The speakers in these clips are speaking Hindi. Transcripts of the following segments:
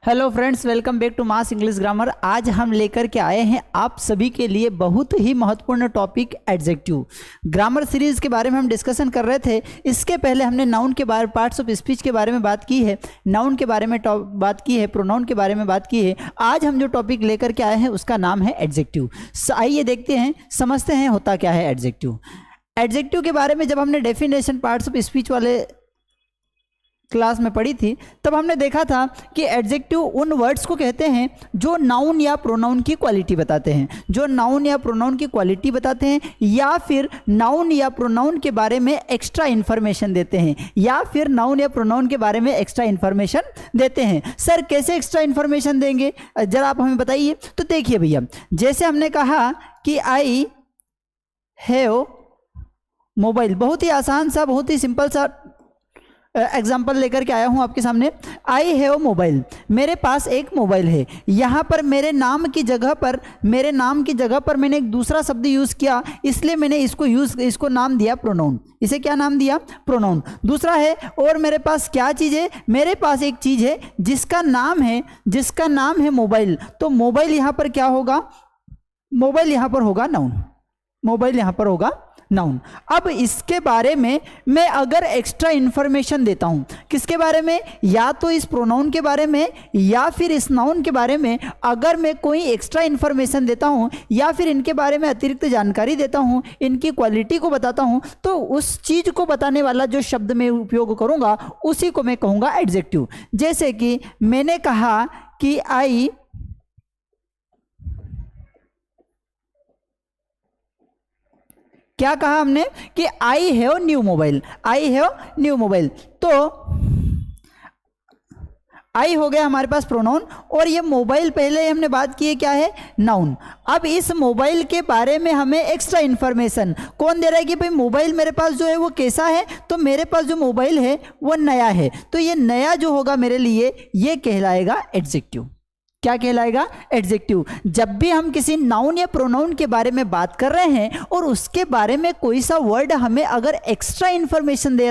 Hello friends, welcome back to mass English grammar. आज हम लेकर के आए हैं आप सभी के लिए बहुत ही महत्वपूर्ण टॉपिक एडजेक्टिव। ग्रामर सीरीज के बारे में हम डिस्कशन कर रहे थे। इसके पहले हमने नाउन के बारे, पार्ट्स ऑफ स्पीच के बारे में बात की है, नाउन के बारे में बात की है, प्रोनाउन के बारे में बात की है। आज हम जो टॉपिक लेकर के आए हैं उसका नाम है एडजेक्टिव। आइए देखते हैं, समझते हैं होता क्या है एडजेक्टिव। एडजेक्टिव के बारे में जब हमने डेफिनेशन पार्ट्स ऑफ स्पीच वाले क्लास में पढ़ी थी तब हमने देखा था कि एडजेक्टिव उन वर्ड्स को कहते हैं जो नाउन या प्रोनाउन की क्वालिटी बताते हैं, जो नाउन या प्रोनाउन की क्वालिटी बताते हैं, या फिर नाउन या प्रोनाउन के बारे में एक्स्ट्रा इन्फॉर्मेशन देते हैं, या फिर नाउन या प्रोनाउन के बारे में एक्स्ट्रा इन्फॉर्मेशन देते हैं। सर कैसे एक्स्ट्रा इन्फॉर्मेशन देंगे, जरा आप हमें बताइए। तो देखिए भैया, जैसे हमने कहा कि आई हैव मोबाइल, बहुत ही आसान सा, बहुत ही सिंपल सा एग्जाम्पल लेकर के आया हूं आपके सामने। आई हैव मोबाइल, मेरे पास एक मोबाइल है। यहाँ पर मेरे नाम की जगह पर मैंने एक दूसरा शब्द यूज़ किया, इसलिए मैंने इसको नाम दिया प्रोनाउन। इसे क्या नाम दिया? प्रोनाउन। दूसरा है, और मेरे पास क्या चीज़ है? मेरे पास एक चीज़ है जिसका नाम है मोबाइल। तो मोबाइल यहाँ पर क्या होगा? मोबाइल यहाँ पर होगा नाउन। मोबाइल यहाँ पर होगा नाउन। अब इसके बारे में मैं अगर एक्स्ट्रा इंफॉर्मेशन देता हूं, किसके बारे में? या तो इस प्रोनाउन के बारे में या फिर इस नाउन के बारे में अगर मैं कोई एक्स्ट्रा इंफॉर्मेशन देता हूं या फिर इनके बारे में अतिरिक्त जानकारी देता हूं, इनकी क्वालिटी को बताता हूं, तो उस चीज को बताने वाला जो शब्द मैं उपयोग करूंगा उसी को मैं कहूंगा एडजेक्टिव। जैसे कि मैंने कहा कि क्या कहा हमने कि I have new mobile. I have new mobile, तो आई हो गया हमारे पास प्रोनाउन, और ये मोबाइल पहले हमने बात की है क्या है? नाउन। अब इस मोबाइल के बारे में हमें एक्स्ट्रा इन्फॉर्मेशन कौन दे रहा है कि भाई मोबाइल मेरे पास जो है वो कैसा है? तो मेरे पास जो मोबाइल है वो नया है। तो ये नया जो होगा मेरे लिए, ये कहलाएगा एडजेक्टिव। क्या कहलाएगा? एडजेक्टिव। जब भी हम किसी नाउन या प्रोनाउन के बारे में बात कर रहे हैं और उसके बारे में कोई सा वर्ड हमें अगर एक्स्ट्रा इन्फॉर्मेशन दे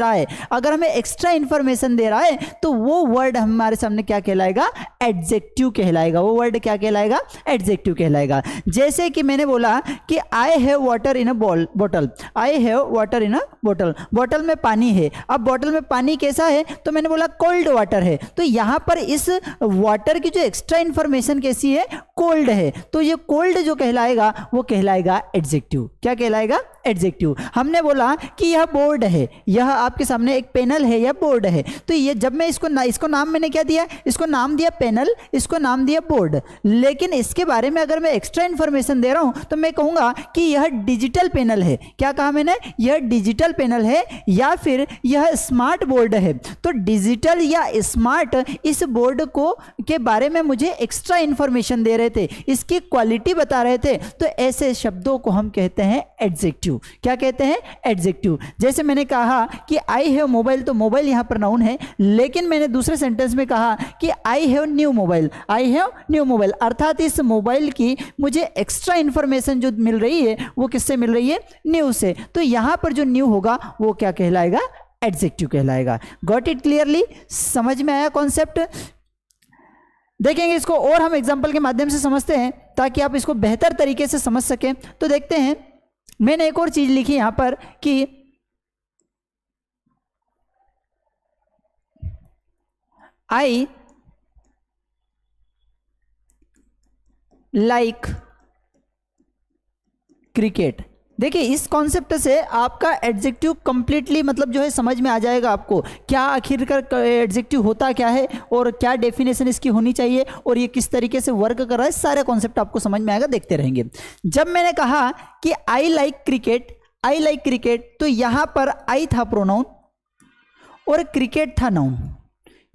रहा है, तो वो वर्ड हमारे सामने क्या कहलाएगा? एडजेक्टिव कहलाएगा। वो वर्ड क्या कहलाएगा? एडजेक्टिव कहलाएगा। जैसे कि मैंने बोला कि I have water in a bottle. I have water in a bottle, bottle में पानी है। अब बॉटल में पानी कैसा है? तो मैंने बोला कोल्ड वाटर है। तो यहां पर इस वाटर की जो एक्स्ट्रा इन्फॉर्मेशन कैसी है? कोल्ड है। तो ये कोल्ड जो कहलाएगा वो कहलाएगा एडजेक्टिव। क्या कहलाएगा? एडजेक्टिव। हमने बोला कि यह बोर्ड है, यह आपके सामने एक पैनल है, यह बोर्ड है। तो ये जब मैं इसको नाम मैंने क्या दिया? इसको नाम दिया पैनल, इसको नाम दिया बोर्ड। लेकिन इसके बारे में अगर मैं एक्स्ट्रा इंफॉर्मेशन दे रहा हूं तो मैं कहूंगा कि यह डिजिटल पैनल है। क्या कहा मैंने? यह डिजिटल पैनल है, या फिर यह स्मार्ट बोर्ड है। तो डिजिटल या स्मार्ट, इस बोर्ड को के बारे में मुझे एक्स्ट्रा इंफॉर्मेशन दे रहे थे, इसकी क्वालिटी बता रहे थे। तो ऐसे शब्दों को हम कहते हैं एडजेक्टिव। क्या कहते हैं? एडजेक्टिव। जैसे मैंने कहा कि आई हैव मोबाइल, तो मोबाइल यहां पर नाउन है, लेकिन मैंने दूसरे सेंटेंस में कहा कि I have new mobile. I have new mobile, अर्थात इस मोबाइल की मुझे एक्स्ट्रा इंफॉर्मेशन जो मिल रही है वो किससे मिल रही है? न्यू से। तो यहां पर जो न्यू होगा वो क्या कहलाएगा? एडजेक्टिव कहलाएगा। Got it clearly? समझ में आया कॉन्सेप्ट? देखेंगे इसको और हम एग्जाम्पल के माध्यम से समझते हैं ताकि आप इसको बेहतर तरीके से समझ सकें। तो देखते हैं, मैंने एक और चीज लिखी यहां पर कि आई लाइक क्रिकेट। देखिए, इस कॉन्सेप्ट से आपका एडजेक्टिव कंप्लीटली मतलब जो है समझ में आ जाएगा आपको, क्या आखिरकार एडजेक्टिव होता क्या है और क्या डेफिनेशन इसकी होनी चाहिए और ये किस तरीके से वर्क कर रहा है, सारे कॉन्सेप्ट आपको समझ में आएगा। देखते रहेंगे। जब मैंने कहा कि आई लाइक क्रिकेट, तो यहां पर आई था प्रोनाउन और क्रिकेट था नाउन।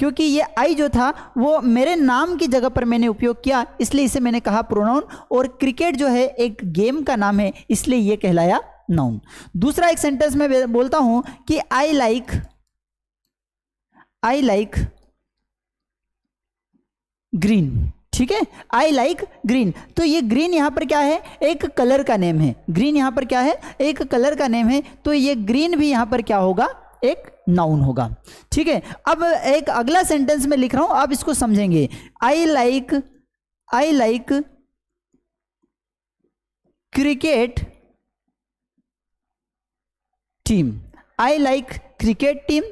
क्योंकि ये आई जो था वो मेरे नाम की जगह पर मैंने उपयोग किया, इसलिए इसे मैंने कहा प्रोनाउन, और क्रिकेट जो है एक गेम का नाम है, इसलिए ये कहलाया नाउन। दूसरा एक सेंटेंस में बोलता हूं कि आई लाइक ग्रीन। ठीक है, आई लाइक ग्रीन। तो ये ग्रीन यहां पर क्या है? एक कलर का नेम है। ग्रीन यहां पर क्या है? एक कलर का नेम है। तो ये ग्रीन भी यहां पर क्या होगा? एक नाउन होगा। ठीक है, अब एक अगला सेंटेंस में लिख रहा हूं, आप इसको समझेंगे। I like cricket team. I like cricket team.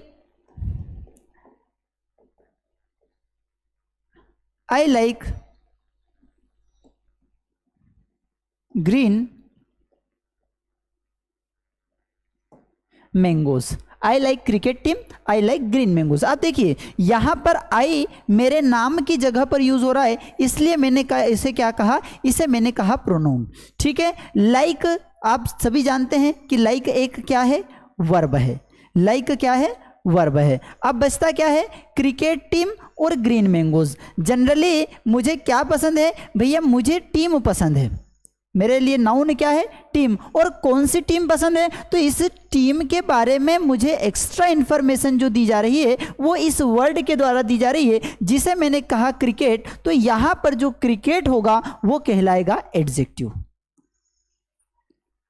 I like green mangoes. I like cricket team, I like green mangoes. आप देखिए यहां पर आई मेरे नाम की जगह पर यूज हो रहा है, इसलिए मैंने कहा, इसे क्या कहा, इसे मैंने कहा प्रोनाउन। ठीक है, लाइक आप सभी जानते हैं कि लाइक एक क्या है, वर्ब है। लाइक क्या है, वर्ब है। अब बचता क्या है, क्रिकेट टीम और ग्रीन मैंगोज। जनरली मुझे क्या पसंद है भैया, मुझे टीम पसंद है। मेरे लिए नाउन क्या है, टीम। और कौन सी टीम पसंद है, तो इस टीम के बारे में मुझे एक्स्ट्रा इंफॉर्मेशन जो दी जा रही है वो इस वर्ड के द्वारा दी जा रही है, जिसे मैंने कहा क्रिकेट। तो यहां पर जो क्रिकेट होगा वो कहलाएगा एडजेक्टिव।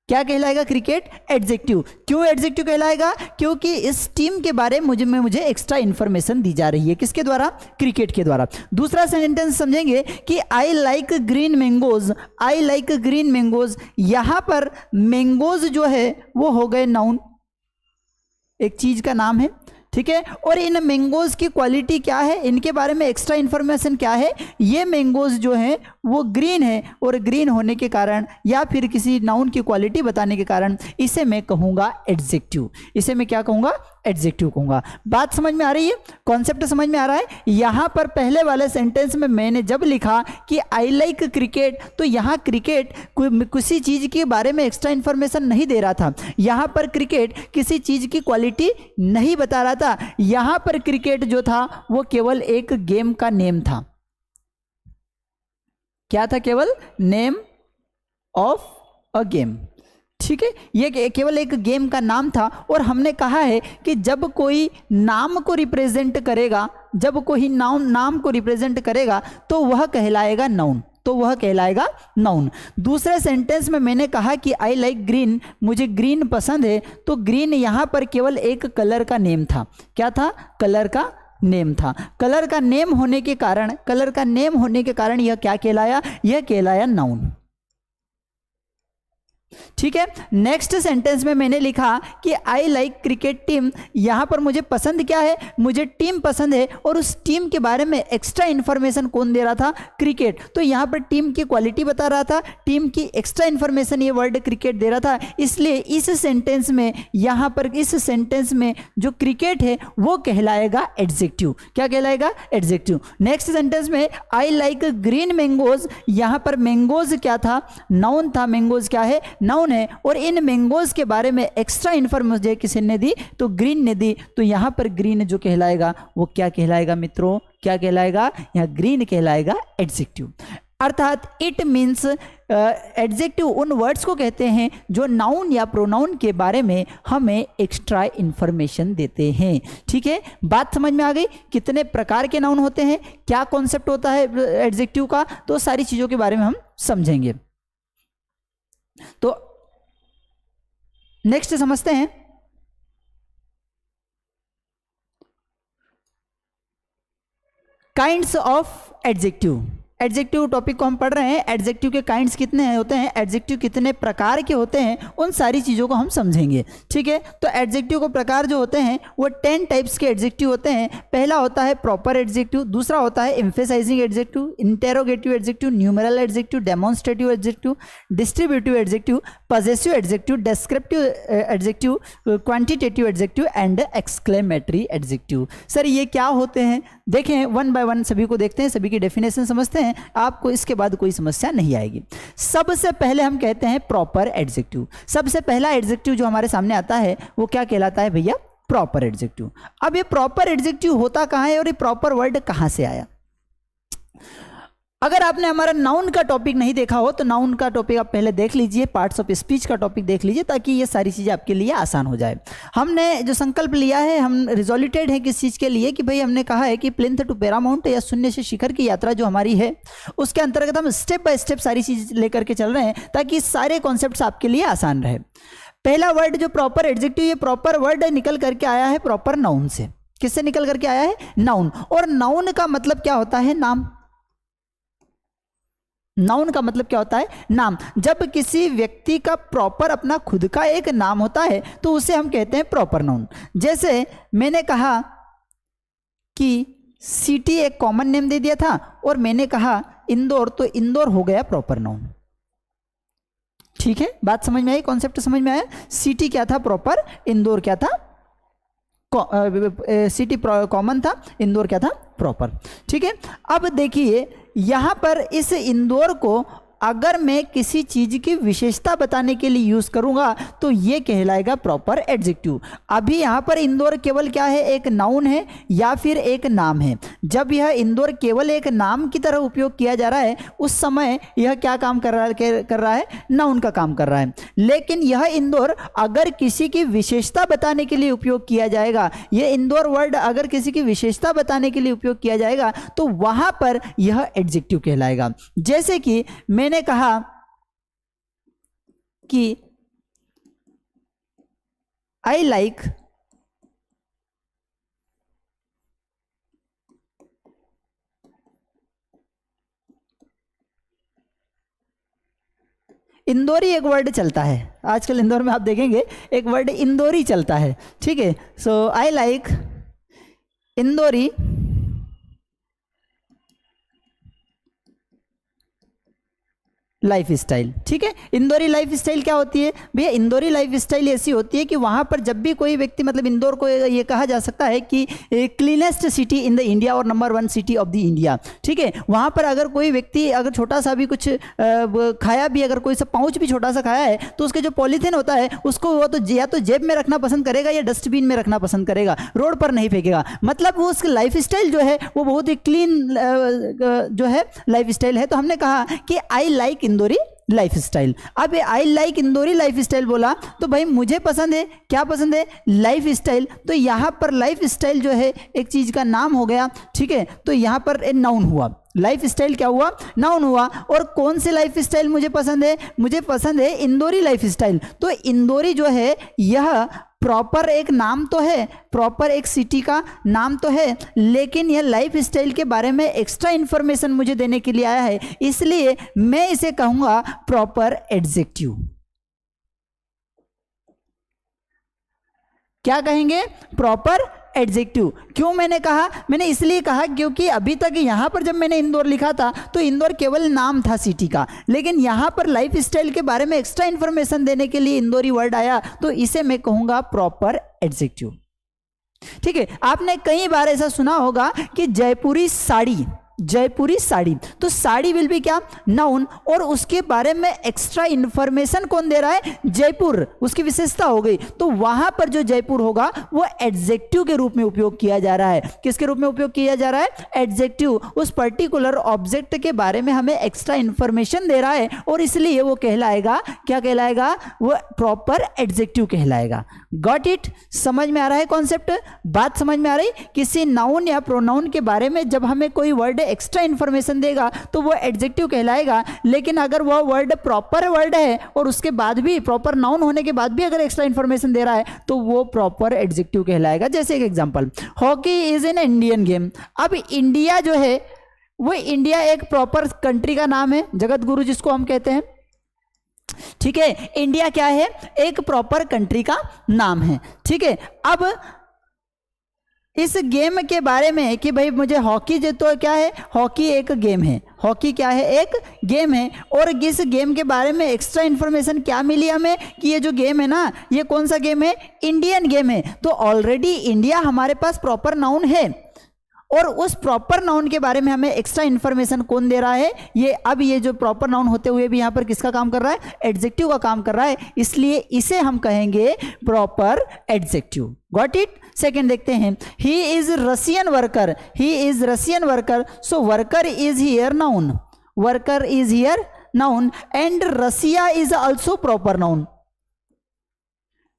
क्या कहलाएगा, क्रिकेट एडजेक्टिव। क्यों एडजेक्टिव कहलाएगा, क्योंकि इस टीम के बारे में मुझे एक्स्ट्रा इंफॉर्मेशन दी जा रही है, किसके द्वारा, क्रिकेट के द्वारा। दूसरा सेंटेंस समझेंगे कि I like green mangoes. I like green mangoes, यहां पर मैंगोज जो है वो हो गए नाउन, एक चीज का नाम है। ठीक है, और इन मैंगोज की क्वालिटी क्या है, इनके बारे में एक्स्ट्रा इंफॉर्मेशन क्या है, ये मैंगोज जो है वो ग्रीन है, और ग्रीन होने के कारण या फिर किसी नाउन की क्वालिटी बताने के कारण इसे मैं कहूँगा एडजेक्टिव। इसे मैं क्या कहूँगा, एडजेक्टिव कहूँगा। बात समझ में आ रही है, कॉन्सेप्ट समझ में आ रहा है। यहाँ पर पहले वाले सेंटेंस में मैंने जब लिखा कि आई लाइक क्रिकेट, तो यहाँ क्रिकेट किसी चीज़ के बारे में एक्स्ट्रा इंफॉर्मेशन नहीं दे रहा था। यहाँ पर क्रिकेट किसी चीज़ की क्वालिटी नहीं बता रहा था। यहां पर क्रिकेट जो था वो केवल एक गेम का नेम था। क्या था, केवल नेम ऑफ अ गेम। ठीक है, ये केवल एक गेम का नाम था। और हमने कहा है कि जब कोई नाम को रिप्रेजेंट करेगा, जब कोई नाम को रिप्रेजेंट करेगा तो वह कहलाएगा नाउन, तो वह कहलाएगा नाउन। दूसरे सेंटेंस में मैंने कहा कि आई लाइक ग्रीन, मुझे ग्रीन पसंद है, तो ग्रीन यहाँ पर केवल एक कलर का नेम था। क्या था, कलर का नेम था। कलर का नेम होने के कारण यह क्या कहलाया, यह कहलाया नाउन। ठीक है, नेक्स्ट सेंटेंस में मैंने लिखा कि आई लाइक क्रिकेट टीम। यहां पर मुझे पसंद क्या है, मुझे टीम पसंद है, और उस टीम के बारे में एक्स्ट्रा इंफॉर्मेशन कौन दे रहा था, क्रिकेट। तो यहां पर टीम की क्वालिटी बता रहा था, टीम की एक्स्ट्रा इंफॉर्मेशन ये वर्ड क्रिकेट दे रहा था। इसलिए इस सेंटेंस में, यहां पर इस सेंटेंस में जो क्रिकेट है वो कहलाएगा एडजेक्टिव। क्या कहलाएगा, एडजेक्टिव। नेक्स्ट सेंटेंस में आई लाइक ग्रीन मैंगोज, यहां पर मैंगोज क्या था, नाउन था। मैंगोज क्या है, नाउन है। और इन मैंगोज के बारे में एक्स्ट्रा इंफॉर्मेशन किसने दी, तो ग्रीन ने दी। तो यहां पर ग्रीन जो कहलाएगा वो क्या कहलाएगा मित्रों, क्या कहलाएगा, यहां ग्रीन कहलाएगा एडजेक्टिव। अर्थात इट मीन्स एडजेक्टिव उन वर्ड्स को कहते हैं जो नाउन या प्रोनाउन के बारे में हमें एक्स्ट्रा इंफॉर्मेशन देते हैं। ठीक है, बात समझ में आ गई। कितने प्रकार के नाउन होते हैं, क्या कॉन्सेप्ट होता है एडजेक्टिव का, तो सारी चीजों के बारे में हम समझेंगे। तो नेक्स्ट समझते हैं kinds of adjective. Adjective topic को हम पढ़ रहे हैं। एडजेक्टिव के काइंड्स कितने होते हैं, एडजेक्टिव कितने प्रकार के होते हैं, उन सारी चीज़ों को हम समझेंगे। ठीक है, तो एडजेक्टिव को प्रकार जो होते हैं वो 10 टाइप्स के एडजेक्टिव होते हैं। पहला होता है प्रॉपर एडजेक्टिव, दूसरा होता है emphasizing adjective, interrogative adjective, numeral adjective, demonstrative adjective, distributive adjective, possessive adjective, descriptive adjective, quantitative adjective and exclamatory adjective. Sir ये क्या होते हैं, देखें वन बाय वन सभी को देखते हैं, सभी की डेफिनेशन समझते हैं, आपको इसके बाद कोई समस्या नहीं आएगी। सबसे पहले हम कहते हैं प्रॉपर एडजेक्टिव। सबसे पहला एडजेक्टिव जो हमारे सामने आता है वो क्या कहलाता है भैया, प्रॉपर एडजेक्टिव। अब ये प्रॉपर एडजेक्टिव होता कहाँ है और ये प्रॉपर वर्ड कहाँ से आया। अगर आपने हमारा नाउन का टॉपिक नहीं देखा हो तो नाउन का टॉपिक आप पहले देख लीजिए, पार्ट्स ऑफ स्पीच का टॉपिक देख लीजिए, ताकि ये सारी चीज़ें आपके लिए आसान हो जाए। हमने जो संकल्प लिया है, हम रिजोल्यूटेड है किस चीज़ के लिए कि भाई हमने कहा है कि प्लिंथ टू पैरामाउंट या शून्य से शिखर की यात्रा जो हमारी है उसके अंतर्गत हम स्टेप बाय स्टेप सारी चीज़ लेकर के चल रहे हैं ताकि सारे कॉन्सेप्ट्स आपके लिए आसान रहे। पहला वर्ड जो प्रॉपर एडजेक्टिव, ये प्रॉपर वर्ड निकल करके आया है प्रॉपर नाउन से। किससे निकल करके आया है? नाउन। और नाउन का मतलब क्या होता है? नाम। नाउन का मतलब क्या होता है? नाम। जब किसी व्यक्ति का प्रॉपर अपना खुद का एक नाम होता है तो उसे हम कहते हैं प्रॉपर नाउन। जैसे मैंने कहा कि सिटी एक कॉमन नेम दे दिया था और मैंने कहा इंदौर, तो इंदौर हो गया प्रॉपर नाउन। ठीक है, बात समझ में आई? कॉन्सेप्ट समझ में आया? सिटी क्या था? प्रॉपर। इंदौर क्या था? सिटी कॉमन था, इंदौर क्या था? प्रॉपर। ठीक है, अब देखिए यहां पर इस इंदौर को अगर मैं किसी चीज की विशेषता बताने के लिए यूज करूंगा तो ये कहलाएगा प्रॉपर एडजेक्टिव। अभी यहां पर इंदौर केवल क्या है? एक नाउन है या फिर एक नाम है। जब यह इंदौर केवल एक नाम की तरह उपयोग किया जा रहा है उस समय यह क्या काम कर रहा है? नाउन का काम कर रहा है। लेकिन यह इंदौर अगर किसी की विशेषता बताने के लिए उपयोग किया जाएगा, यह इंदौर वर्ड अगर किसी की विशेषता बताने के लिए उपयोग किया जाएगा तो वहां पर यह एडजेक्टिव कहलाएगा। जैसे कि मैंने कहा कि आई लाइक इंदौरी, एक वर्ड चलता है आजकल इंदौर में, आप देखेंगे एक वर्ड इंदौरी चलता है। ठीक है, so I like Indori lifestyle. ठीक है, इंदौरी लाइफ स्टाइल क्या होती है भैया? इंदौरी लाइफ स्टाइल ऐसी होती है कि वहां पर जब भी कोई व्यक्ति, मतलब इंदौर को ये कहा जा सकता है कि cleanest city in the India और number 1 city of the India. ठीक है, वहां पर अगर कोई व्यक्ति अगर छोटा सा भी कुछ खाया भी, अगर कोई सा पाउच भी छोटा सा खाया है तो उसके जो पॉलीथिन होता है उसको वो तो या तो जेब में रखना पसंद करेगा या डस्टबिन में रखना पसंद करेगा, रोड पर नहीं फेंकेगा। मतलब वो उसकी लाइफ स्टाइल जो है वो बहुत ही क्लीन जो है लाइफ स्टाइल है। तो हमने कहा कि I like Indori lifestyle. अब I like Indori lifestyle बोला तो भाई मुझे पसंद है, क्या पसंद है? Lifestyle. तो यहां पर लाइफ स्टाइल जो है एक चीज का नाम हो गया। ठीक है, तो यहां पर एक नाउन हुआ। लाइफ स्टाइल क्या हुआ? नाउन हुआ। और कौन सी लाइफ स्टाइल मुझे पसंद है? मुझे पसंद है इंदौरी लाइफ स्टाइल। तो इंदौरी जो है यह प्रॉपर एक नाम तो है, प्रॉपर एक सिटी का नाम तो है, लेकिन यह लाइफ स्टाइल के बारे में एक्स्ट्रा इंफॉर्मेशन मुझे देने के लिए आया है, इसलिए मैं इसे कहूंगा प्रॉपर एडजेक्टिव। क्या कहेंगे? Proper adjective. क्यों मैंने कहा? मैंने इसलिए कहा क्योंकि अभी तक यहां पर जब मैंने इंदौर लिखा था तो इंदौर केवल नाम था सिटी का, लेकिन यहां पर लाइफ स्टाइल के बारे में एक्स्ट्रा इंफॉर्मेशन देने के लिए इंदौरी वर्ड आया, तो इसे मैं कहूंगा प्रॉपर एडजेक्टिव। ठीक है, आपने कई बार ऐसा सुना होगा कि जयपुरी साड़ी, जयपुरी साड़ी, तो साड़ी विल बी क्या? नाउन। और उसके बारे में एक्स्ट्रा इंफॉर्मेशन कौन दे रहा है? जयपुर, उसकी विशेषता हो गई। तो वहां पर जो जयपुर होगा वो एडजेक्टिव के रूप में उपयोग किया जा रहा है। किसके रूप में उपयोग किया जा रहा है? एडजेक्टिव। उस पर्टिकुलर ऑब्जेक्ट के बारे में हमें एक्स्ट्रा इंफॉर्मेशन दे रहा है और इसलिए वो कहलाएगा, क्या कहलाएगा? वो प्रॉपर एडजेक्टिव कहलाएगा। Got it? समझ में आ रहा है कॉन्सेप्ट? बात समझ में आ रही? किसी नाउन या प्रोनाउन के बारे में जब हमें कोई वर्ड एक्स्ट्रा इंफॉर्मेशन देगा तो वो एडजेक्टिव कहलाएगा, लेकिन अगर वो वर्ड प्रॉपर वर्ड है और उसके बाद भी प्रॉपर नाउन होने के बाद भी अगर एक्स्ट्रा इंफॉर्मेशन दे रहा है तो वो प्रॉपर एडजेक्टिव कहलाएगा। जैसे एक example, hockey is an Indian game. अब इंडिया जो है वो इंडिया एक प्रॉपर कंट्री का नाम है, जगत गुरु जिसको हम कहते हैं। ठीक है, इंडिया क्या है? एक प्रॉपर कंट्री का नाम है। ठीक है, अब इस गेम के बारे में कि भाई मुझे हॉकी जो, तो क्या है? हॉकी एक गेम है। हॉकी क्या है? एक गेम है। और इस गेम के बारे में एक्स्ट्रा इंफॉर्मेशन क्या मिली हमें कि ये जो गेम है ना, ये कौन सा गेम है? इंडियन गेम है। तो ऑलरेडी इंडिया हमारे पास प्रॉपर नाउन है और उस प्रॉपर नाउन के बारे में हमें एक्स्ट्रा इंफॉर्मेशन कौन दे रहा है? ये। अब ये जो प्रॉपर नाउन होते हुए भी यहां पर किसका काम कर रहा है? एडजेक्टिव का काम कर रहा है, इसलिए इसे हम कहेंगे proper adjective. Got it? Second देखते हैं, he is Russian worker. He is Russian worker, so worker is here noun. Worker is here noun and Russia is also proper noun.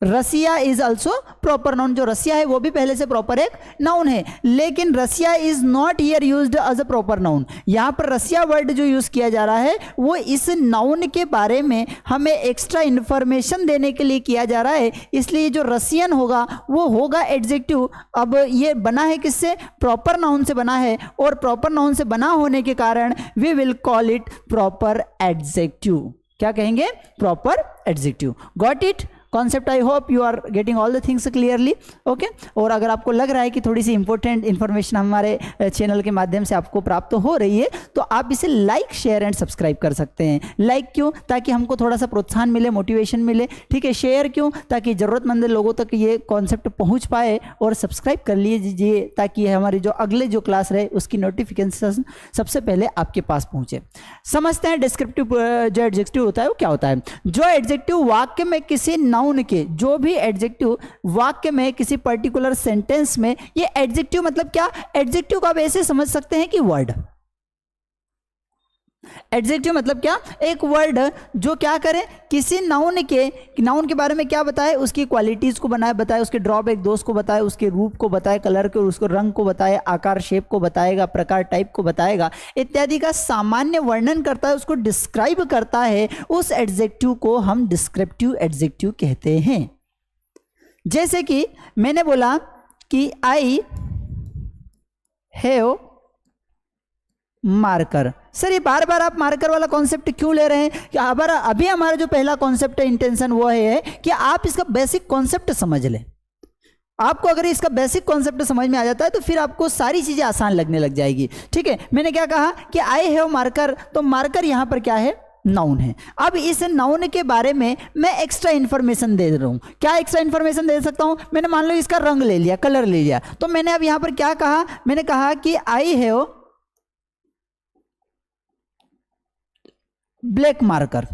Russia is also proper noun, जो रसिया है वो भी पहले से प्रॉपर एक नाउन है, लेकिन Russia is not here used as a proper noun. यहाँ पर रसिया वर्ड जो यूज किया जा रहा है वो इस नाउन के बारे में हमें एक्स्ट्रा इंफॉर्मेशन देने के लिए किया जा रहा है, इसलिए जो रसियन होगा वो होगा एडजेक्टिव। अब ये बना है किससे? प्रॉपर नाउन से बना है, और प्रॉपर नाउन से बना होने के कारण we will call it proper adjective. क्या कहेंगे? Proper adjective. Got it? Concept I hope you are getting all the things clearly. Okay, और अगर आपको लग रहा है कि थोड़ी सी इंपॉर्टेंट इन्फॉर्मेशन हमारे चैनल के माध्यम से आपको प्राप्त हो रही है तो आप इसे लाइक, शेयर एंड सब्सक्राइब कर सकते हैं। लाइक क्यों? ताकि हमको थोड़ा सा प्रोत्साहन मिले, मोटिवेशन मिले, ठीक है। शेयर क्यों? ताकि ज़रूरतमंद लोगों तक ये कॉन्सेप्ट पहुँच पाए, और सब्सक्राइब कर लीजिए ताकि हमारी जो अगले जो क्लास रहे उसकी नोटिफिकेशन सबसे पहले आपके पास पहुँचे। समझते हैं डिस्क्रिप्टिव जो एडजेक्टिव होता है वो क्या होता है। जो एडजेक्टिव वाक्य में किसी नाउन के, जो भी एडजेक्टिव वाक्य में किसी पर्टिकुलर सेंटेंस में, ये एडजेक्टिव मतलब क्या? एडजेक्टिव को आप ऐसे समझ सकते हैं कि वर्ड। एडजेक्टिव मतलब क्या? एक वर्ड जो क्या करे, किसी नाउन के बारे में क्या बताए, उसकी क्वालिटीज को बताए, उसके ड्रॉबैक दोष को बताए, उसके रूप को बताए, कलर के उसको रंग को बताए, आकार शेप को बताएगा, प्रकार टाइप को बताएगा, इत्यादि का सामान्य वर्णन करता है, उसको डिस्क्राइब करता है। उस एडजेक्टिव को हम डिस्क्रिप्टिव एडजेक्टिव कहते हैं। जैसे कि मैंने बोला कि आई हैव मार्कर। सर ये बार बार आप मार्कर वाला कॉन्सेप्ट क्यों ले रहे हैं? कि अभी हमारा जो पहला कॉन्सेप्ट है, इंटेंशन वो है कि आप इसका बेसिक कॉन्सेप्ट समझ लें। आपको अगर इसका बेसिक कॉन्सेप्ट समझ में आ जाता है तो फिर आपको सारी चीज़ें आसान लगने लग जाएगी, ठीक है। मैंने क्या कहा कि आई हैव मार्कर, तो मार्कर यहाँ पर क्या है? नाउन है। अब इस नाउन के बारे में मैं एक्स्ट्रा इन्फॉर्मेशन दे रहा हूँ। क्या एक्स्ट्रा इन्फॉर्मेशन दे सकता हूँ? मैंने मान लो इसका रंग ले लिया, कलर ले लिया, तो मैंने अब यहाँ पर क्या कहा? मैंने कहा कि आई हैव ब्लैक मार्कर।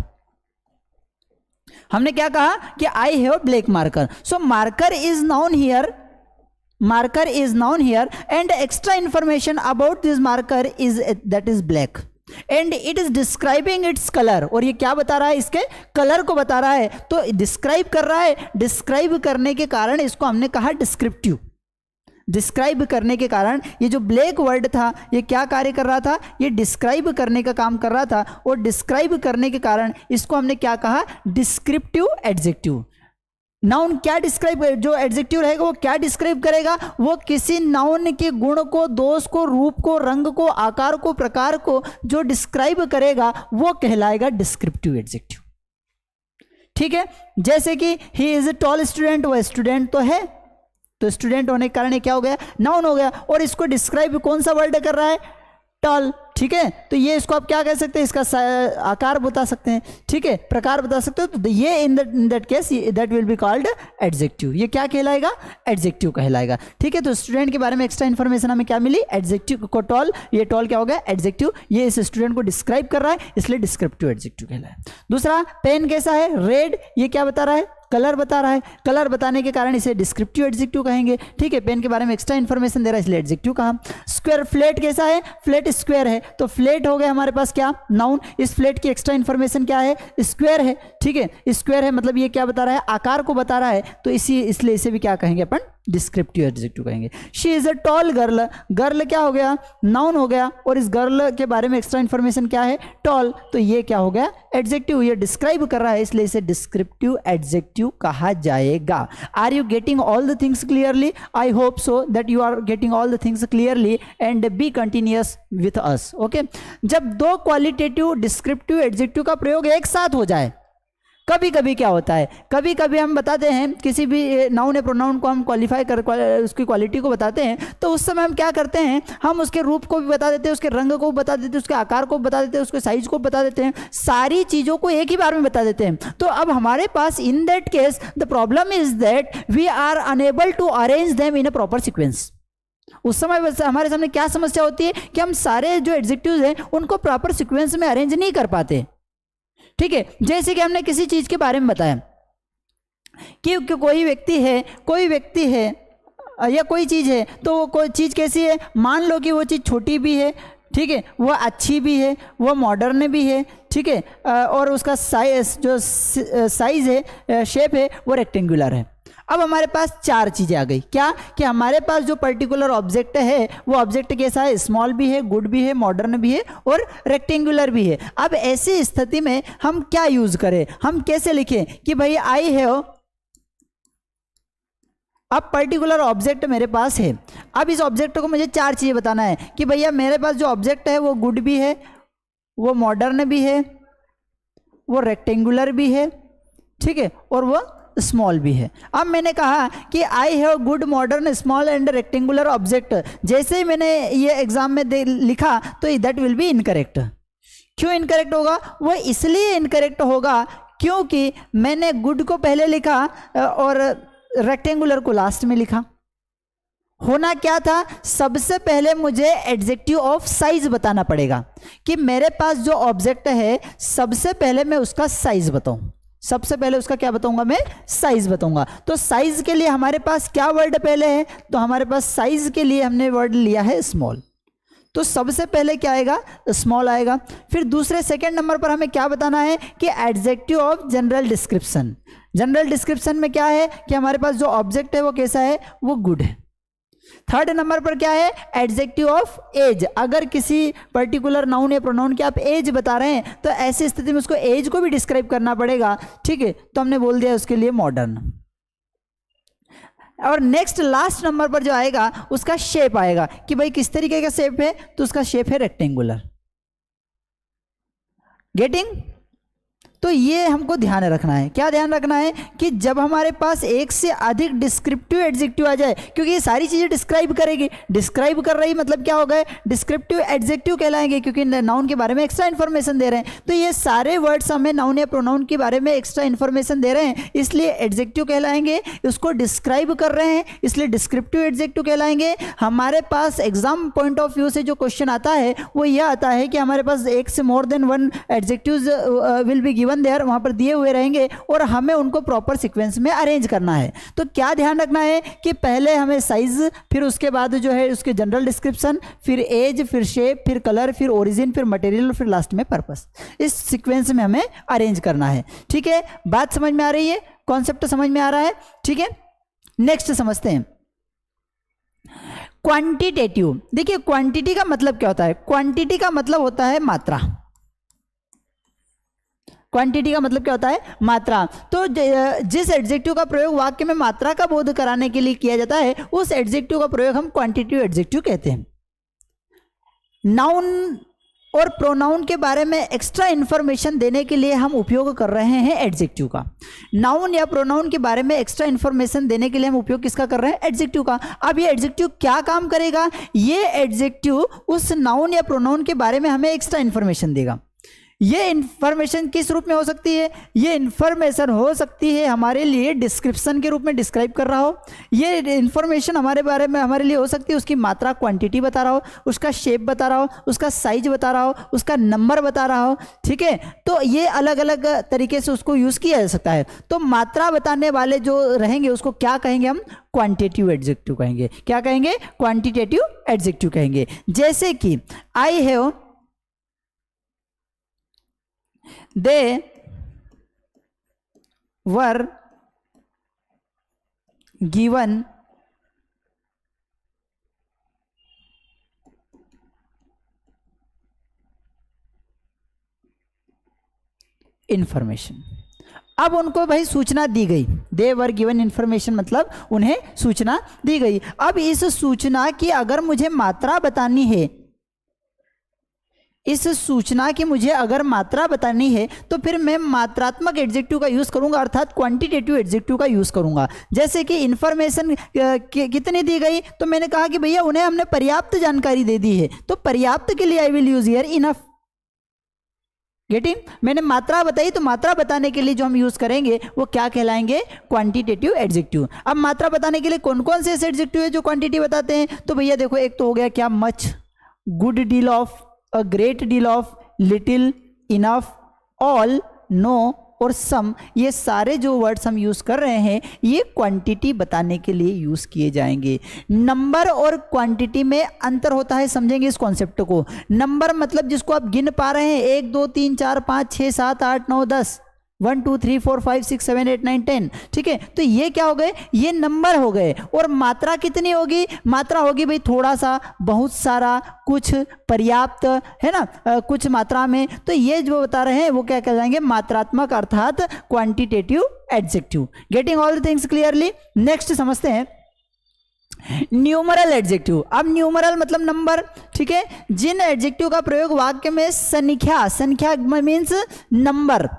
हमने क्या कहा कि I have black marker. So marker is noun here, marker is noun here, and extra information about this marker is that is black, and it is describing its colour. और ये क्या बता रहा है? इसके कलर को बता रहा है, तो डिस्क्राइब कर रहा है। डिस्क्राइब करने के कारण इसको हमने कहा डिस्क्रिप्टिव। डिस्क्राइब करने के कारण ये जो ब्लैक वर्ड था ये क्या कार्य कर रहा था? ये डिस्क्राइब करने का काम कर रहा था, और डिस्क्राइब करने के कारण इसको हमने क्या कहा? Descriptive adjective. नाउन क्या डिस्क्राइब, जो एडजेक्टिव रहेगा वो क्या डिस्क्राइब करेगा? वो किसी नाउन के गुण को, दोष को, रूप को, रंग को, आकार को, प्रकार को जो डिस्क्राइब करेगा वो कहलाएगा डिस्क्रिप्टिव एडजेक्टिव, ठीक है। जैसे कि he is a tall student, वो स्टूडेंट तो है, तो स्टूडेंट होने के कारण ये क्या हो गया? नाउन हो गया। और इसको डिस्क्राइब कौन सा वर्ड कर रहा है? टॉल, ठीक है। तो ये इसको आप क्या कह सकते हैं? इसका आकार बता सकते हैं, ठीक है, प्रकार बता सकते हो। तो ये इन that case that will be called adjective. ये क्या कहलाएगा? एडजेक्टिव कहलाएगा, ठीक है। तो स्टूडेंट के बारे में एक्स्ट्रा इन्फॉर्मेशन हमें क्या मिली? एडजेक्टिव को टॉल, ये टॉल क्या हो गया? एडजेक्टिव। ये इस स्टूडेंट को डिस्क्राइब कर रहा है, इसलिए डिस्क्रिप्टिव एडजेक्टिव कहलाया। दूसरा, पेन कैसा है? रेड। ये क्या बता रहा है? कलर बता रहा है। कलर बताने के कारण इसे डिस्क्रिप्टिव एडजेक्टिव कहेंगे, ठीक है। पेन के बारे में एक्स्ट्रा इन्फॉर्मेशन दे रहा है, इसलिए एडजेक्टिव कहा। स्क्वायर, फ्लैट कैसा है? फ्लैट स्क्वायर है, तो फ्लैट हो गया हमारे पास क्या? नाउन। इस फ्लैट की एक्स्ट्रा इन्फॉर्मेशन क्या है? स्क्वायर है, ठीक है। स्क्वायर है मतलब ये क्या बता रहा है? आकार को बता रहा है, तो इसलिए इसे भी क्या कहेंगे अपन? डिस्क्रिप्टिव एडजेक्टिव कहेंगे। She is a tall girl. Girl क्या हो गया? नाउन हो गया, और इस गर्ल के बारे में एक्स्ट्रा इन्फॉर्मेशन क्या है? टॉल, तो ये क्या हो गया? एडजेक्टिव। ये डिस्क्राइब कर रहा है, इसलिए इसे डिस्क्रिप्टिव एडजेक्टिव कहा जाएगा। Are you getting all the things clearly? I hope so that you are getting all the things clearly, and be continuous with us, okay. जब दो क्वालिटेटिव डिस्क्रिप्टिव एडजेक्टिव का प्रयोग एक साथ हो जाए, कभी कभी क्या होता है? कभी कभी हम बताते हैं किसी भी नाउन या प्रोनाउन को हम क्वालिफाई कर उसकी क्वालिटी को बताते हैं, तो उस समय हम क्या करते हैं? हम उसके रूप को भी बता देते हैं, उसके रंग को भी बता देते हैं, उसके आकार को बता देते हैं, उसके साइज को बता देते हैं, सारी चीज़ों को एक ही बार में बता देते हैं। तो अब हमारे पास in that case the problem is that we are unable to arrange them in a proper sequence. उस समय हमारे सामने क्या समस्या होती है कि हम सारे जो एडजेक्टिव्स हैं उनको प्रॉपर सिक्वेंस में अरेंज नहीं कर पाते, ठीक है। जैसे कि हमने किसी चीज़ के बारे में बताया कि कोई व्यक्ति है या कोई चीज़ है, तो कोई चीज़ कैसी है? मान लो कि वो चीज़ छोटी भी है, ठीक है, वो अच्छी भी है, वो मॉडर्न भी है, ठीक है, और उसका साइज जो साइज है, शेप है, वो रेक्टेंगुलर है। अब हमारे पास चार चीज़ें आ गई, क्या कि हमारे पास जो पर्टिकुलर ऑब्जेक्ट है वो ऑब्जेक्ट कैसा है, स्मॉल भी है, गुड भी है, मॉडर्न भी है और रेक्टेंगुलर भी है। अब ऐसी स्थिति में हम क्या यूज करें, हम कैसे लिखें कि भाई आई हैव, अब पर्टिकुलर ऑब्जेक्ट मेरे पास है। अब इस ऑब्जेक्ट को मुझे चार चीज़ें बताना है कि भैया मेरे पास जो ऑब्जेक्ट है वो गुड भी है, वो मॉडर्न भी है, वो रेक्टेंगुलर भी है, ठीक है, और वो स्मॉल भी है। अब मैंने कहा कि I have good modern small and rectangular object, जैसे ही मैंने ये एग्जाम में लिखा तो दैट विल बी इनकरेक्ट। क्यों इनकरेक्ट होगा, वो इसलिए इनकरेक्ट होगा क्योंकि मैंने गुड को पहले लिखा और रेक्टेंगुलर को लास्ट में लिखा। होना क्या था, सबसे पहले मुझे एडजेक्टिव ऑफ साइज बताना पड़ेगा कि मेरे पास जो ऑब्जेक्ट है सबसे पहले मैं उसका साइज बताऊं, सबसे पहले उसका क्या बताऊंगा, मैं साइज बताऊंगा। तो साइज के लिए हमारे पास क्या वर्ड पहले है, तो हमारे पास साइज के लिए हमने वर्ड लिया है स्मॉल, तो सबसे पहले क्या आएगा, स्मॉल आएगा। फिर दूसरे सेकंड नंबर पर हमें क्या बताना है कि adjective of general description. General description में क्या है कि हमारे पास जो ऑब्जेक्ट है वो कैसा है, वो गुड है। थर्ड नंबर पर क्या है, एडजेक्टिव ऑफ एज। अगर किसी पर्टिकुलर नाउन या प्रोनाउन की आप एज बता रहे हैं तो ऐसी स्थिति में उसको एज को भी डिस्क्राइब करना पड़ेगा, ठीक है, तो हमने बोल दिया उसके लिए मॉडर्न। और नेक्स्ट लास्ट नंबर पर जो आएगा उसका शेप आएगा कि भाई किस तरीके का शेप है, तो उसका शेप है रेक्टेंगुलर। गेटिंग? तो ये हमको ध्यान रखना है, क्या ध्यान रखना है कि जब हमारे पास एक से अधिक डिस्क्रिप्टिव एडजेक्टिव आ जाए, क्योंकि ये सारी चीज़ें डिस्क्राइब करेगी, डिस्क्राइब कर रही मतलब क्या हो गए, डिस्क्रिप्टिव एडजेक्टिव कहलाएंगे, क्योंकि नाउन के बारे में एक्स्ट्रा इन्फॉर्मेशन दे रहे हैं। तो ये सारे वर्ड्स हमें नाउन या प्रोनाउन के बारे में एक्स्ट्रा इन्फॉर्मेशन दे रहे हैं, इसलिए एडजेक्टिव कहलाएंगे। उसको डिस्क्राइब कर रहे हैं इसलिए डिस्क्रिप्टिव एडजेक्टिव कहलाएंगे। हमारे पास एग्जाम पॉइंट ऑफ व्यू से जो क्वेश्चन आता है वो यह आता है कि हमारे पास एक से more than one adjectives will be given there, वहां पर दिए हुए रहेंगे और हमें उनको प्रॉपर सीक्वेंस में अरेंज करना है। तो क्या ध्यान रखना है कि पहले हमें साइज, फिर उसके बाद जो है उसके जनरल डिस्क्रिप्शन, फिर एज, फिर शेप, फिर कलर, फिर ओरिजिन, फिर मटेरियल, फिर लास्ट में पर्पस। इस सीक्वेंस में हमें अरेंज करना है, ठीक है। बात समझ में आ रही है, कॉन्सेप्ट समझ में आ रहा है, ठीक है। नेक्स्ट समझते हैं क्वांटिटेटिव। देखिए क्वांटिटी का मतलब क्या होता है, क्वांटिटी का मतलब होता है मात्रा। क्वांटिटी का मतलब क्या होता है, मात्रा। तो जिस एडजेक्टिव का प्रयोग वाक्य में मात्रा का बोध कराने के लिए किया जाता है उस एडजेक्टिव का प्रयोग हम क्वांटिटेटिव एडजेक्टिव कहते हैं। नाउन और प्रोनाउन के बारे में एक्स्ट्रा इंफॉर्मेशन देने के लिए हम उपयोग कर रहे हैं एडजेक्टिव का। नाउन या प्रोनाउन के बारे में एक्स्ट्रा इंफॉर्मेशन देने के लिए हम उपयोग किसका कर रहे हैं, एडजेक्टिव का। अब ये एडजेक्टिव क्या काम करेगा, ये एडजेक्टिव उस नाउन या प्रोनाउन के बारे में हमें एक्स्ट्रा इंफॉर्मेशन देगा। ये इंफॉर्मेशन किस रूप में हो सकती है, ये इंफॉर्मेशन हो सकती है हमारे लिए डिस्क्रिप्शन के रूप में डिस्क्राइब कर रहा हो। ये इंफॉर्मेशन हमारे बारे में हमारे लिए हो सकती है उसकी मात्रा, क्वांटिटी बता रहा हो, उसका शेप बता रहा हो, उसका साइज बता रहा हो, उसका नंबर बता रहा हो, ठीक है। तो ये अलग अलग तरीके से उसको यूज़ किया जा सकता है। तो मात्रा बताने वाले जो रहेंगे उसको क्या कहेंगे हम, क्वांटिटेटिव एडजेक्टिव कहेंगे। क्या कहेंगे, क्वांटिटेटिव एडजेक्टिव कहेंगे। जैसे कि I have, they were given information। अब उनको भाई सूचना दी गई, दे वर गिवन इन्फॉर्मेशन मतलब उन्हें सूचना दी गई। अब इस सूचना की अगर मुझे मात्रा बतानी है, इस सूचना की मुझे अगर मात्रा बतानी है तो फिर मैं मात्रात्मक एडजेक्टिव का यूज़ करूंगा, अर्थात क्वांटिटेटिव एडजेक्टिव का यूज़ करूंगा। जैसे कि इन्फॉर्मेशन कितनी दी गई, तो मैंने कहा कि भैया उन्हें हमने पर्याप्त जानकारी दे दी है, तो पर्याप्त के लिए I will use here enough. Getting? मैंने मात्रा बताई तो मात्रा बताने के लिए जो हम यूज़ करेंगे वो क्या कहलाएंगे, क्वांटिटेटिव एडजेक्टिव। अब मात्रा बताने के लिए कौन कौन से ऐसे एडजेक्टिव है जो क्वांटिटी बताते हैं, तो भैया देखो एक तो हो गया क्या, much, good deal of, a great deal of, little, enough, all, no, और सम, ये सारे जो वर्ड्स हम यूज़ कर रहे हैं ये क्वांटिटी बताने के लिए यूज़ किए जाएंगे। नंबर और क्वांटिटी में अंतर होता है, समझेंगे इस कॉन्सेप्ट को। नंबर मतलब जिसको आप गिन पा रहे हैं 1 2 3 4 5 6 7 8 9 10, 1 2 3 4 5 6 7 8 9 10, ठीक है। तो ये क्या हो गए, ये नंबर हो गए। और मात्रा कितनी होगी, मात्रा होगी भाई थोड़ा सा, बहुत सारा, कुछ, पर्याप्त, है ना, कुछ मात्रा में। तो ये जो बता रहे हैं वो क्या कहलाएंगे, मात्रात्मक अर्थात quantitative adjective. Getting all the things clearly. Next समझते हैं न्यूमरल एडजेक्टिव। अब न्यूमरल मतलब नंबर, ठीक है। जिन एडजेक्टिव का प्रयोग वाक्य में संख्या, संख्या मीन्स नंबर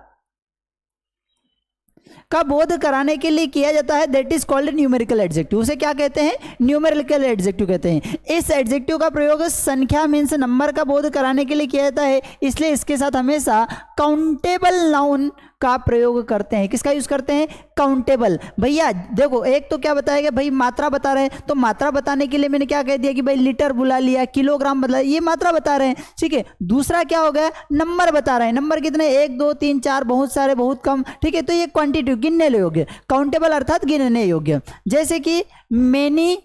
का बोध कराने के लिए किया जाता है, that is called numerical adjective. उसे क्या कहते हैं, न्यूमेरिकल एडजेक्टिव कहते हैं। इस एडजेक्टिव का प्रयोग संख्या मीन्स नंबर का बोध कराने के लिए किया जाता है, इसलिए इसके साथ हमेशा काउंटेबल नाउन का प्रयोग करते हैं। किसका यूज करते हैं, काउंटेबल। भैया देखो, एक तो क्या बताया गया भाई, मात्रा बता रहे हैं, तो मात्रा बताने के लिए मैंने क्या कह दिया कि भाई लीटर बुला लिया, किलोग्राम बता, ये मात्रा बता रहे हैं, ठीक है। दूसरा क्या हो गया, नंबर बता रहे हैं। नंबर कितने, 1 2 3 4, बहुत सारे, बहुत कम, ठीक है। तो ये क्वांटिटी, गिनने योग्य, काउंटेबल अर्थात गिनने योग्य। जैसे कि many,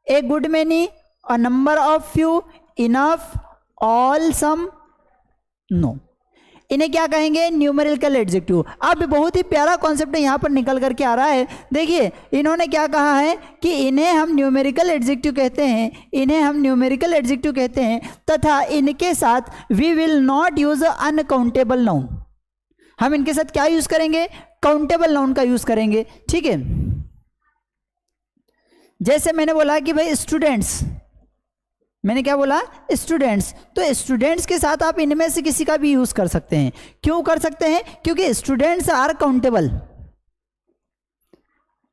a good many, a number of few, enough, all, some, no, इन्हें क्या कहेंगे, न्यूमेरिकल एडजेक्टिव। अब बहुत ही प्यारा कॉन्सेप्ट यहाँ पर निकल करके आ रहा है। देखिए इन्होंने क्या कहा है कि इन्हें हम न्यूमेरिकल एडजेक्टिव कहते हैं, इन्हें हम न्यूमेरिकल एडजेक्टिव कहते हैं, तथा इनके साथ we will not use uncountable noun. हम इनके साथ क्या यूज करेंगे, काउंटेबल नाउन का यूज करेंगे, ठीक है। जैसे मैंने बोला कि भाई स्टूडेंट्स, मैंने क्या बोला, स्टूडेंट्स, तो स्टूडेंट्स के साथ आप इनमें से किसी का भी यूज कर सकते हैं। क्यों कर सकते हैं, क्योंकि स्टूडेंट्स आर काउंटेबल।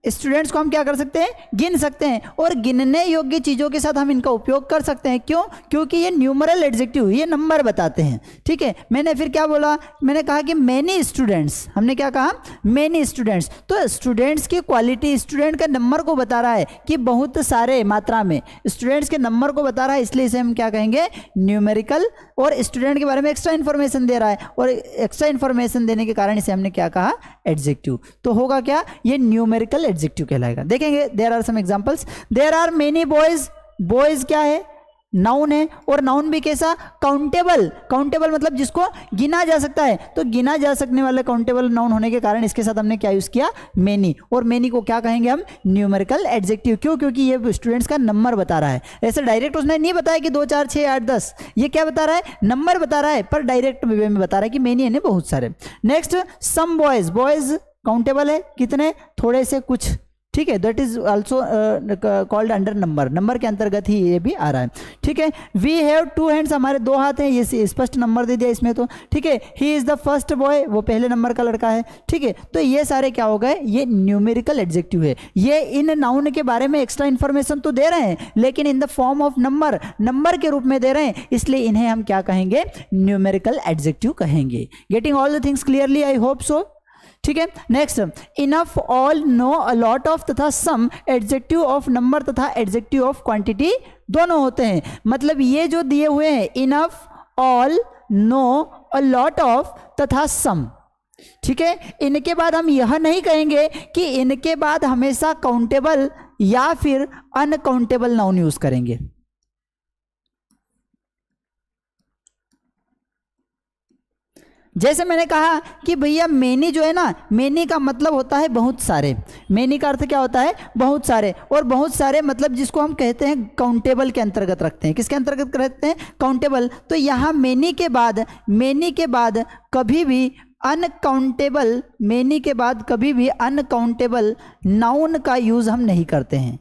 स्टूडेंट्स को हम क्या कर सकते हैं, गिन सकते हैं, और गिनने योग्य चीज़ों के साथ हम इनका उपयोग कर सकते हैं। क्यों, क्योंकि ये न्यूमरल एडजेक्टिव, ये नंबर बताते हैं, ठीक है। मैंने फिर क्या बोला, मैंने कहा कि मैनी स्टूडेंट्स, हमने क्या कहा, मैनी स्टूडेंट्स। तो स्टूडेंट्स की क्वालिटी, स्टूडेंट का नंबर को बता रहा है कि बहुत सारे मात्रा में स्टूडेंट्स के नंबर को बता रहा है, इसलिए इसे हम क्या कहेंगे, न्यूमेरिकल। और स्टूडेंट के बारे में एक्स्ट्रा इन्फॉर्मेशन दे रहा है, और एक्स्ट्रा इन्फॉर्मेशन देने के कारण इसे हमने क्या कहा, एडजेक्टिव। तो होगा क्या, ये न्यूमेरिकल एडजेक्टिव कहलाएगा। देखेंगे, there are some examples. There are many boys, boys क्या है, नाउन है, और नाउन भी कैसा, काउंटेबल। काउंटेबल मतलब जिसको गिना जा सकता है, तो गिना जा सकने वाले काउंटेबल नाउन होने के कारण इसके साथ हमने क्या यूज किया, मेनी। और मेनी को क्या कहेंगे हम, न्यूमेरिकल एडजेक्टिव। क्यों, क्योंकि ये स्टूडेंट्स का नंबर बता रहा है। ऐसे डायरेक्ट उसने नहीं बताया कि 2 4 6 8 10, ये क्या बता रहा है, नंबर बता रहा है, पर डायरेक्ट वे में बता रहा है कि मेनी है बहुत सारे। Next, some boys, boys countable है, कितने, थोड़े से, कुछ, ठीक है। That is also called under number, number के अंतर्गत ही ये भी आ रहा है, ठीक है। वी हैव 2 हैंड्स, हमारे 2 हाथ हैं, ये स्पष्ट नंबर दे दिया इसमें तो, ठीक है। He is the first boy, वो पहले नंबर का लड़का है, ठीक है। तो ये सारे क्या हो गए, ये न्यूमेरिकल एडजेक्टिव है। ये इन नाउन के बारे में एक्स्ट्रा इन्फॉर्मेशन तो दे रहे हैं, लेकिन in the form of number, number के रूप में दे रहे हैं, इसलिए इन्हें हम क्या कहेंगे, न्यूमेरिकल एडजेक्टिव कहेंगे। Getting all the things clearly, I hope so, ठीक है। Next, enough, all, no, a lot of तथा सम एडजेक्टिव ऑफ नंबर तथा एडजेक्टिव ऑफ क्वांटिटी दोनों होते हैं। मतलब ये जो दिए हुए हैं, enough, all, no, a lot of तथा सम, ठीक है। इनके बाद हम यह नहीं कहेंगे कि इनके बाद हमेशा काउंटेबल या फिर अनकाउंटेबल नाउन यूज करेंगे। जैसे मैंने कहा कि भैया मेनी जो है ना, मेनी का मतलब होता है बहुत सारे। मेनी का अर्थ क्या होता है, बहुत सारे। और बहुत सारे मतलब जिसको हम कहते हैं काउंटेबल के अंतर्गत रखते हैं। किसके अंतर्गत रखते हैं, काउंटेबल। तो यहाँ मेनी के बाद कभी भी अनकाउंटेबल, मेनी के बाद कभी भी अनकाउंटेबल नाउन का यूज हम नहीं करते हैं।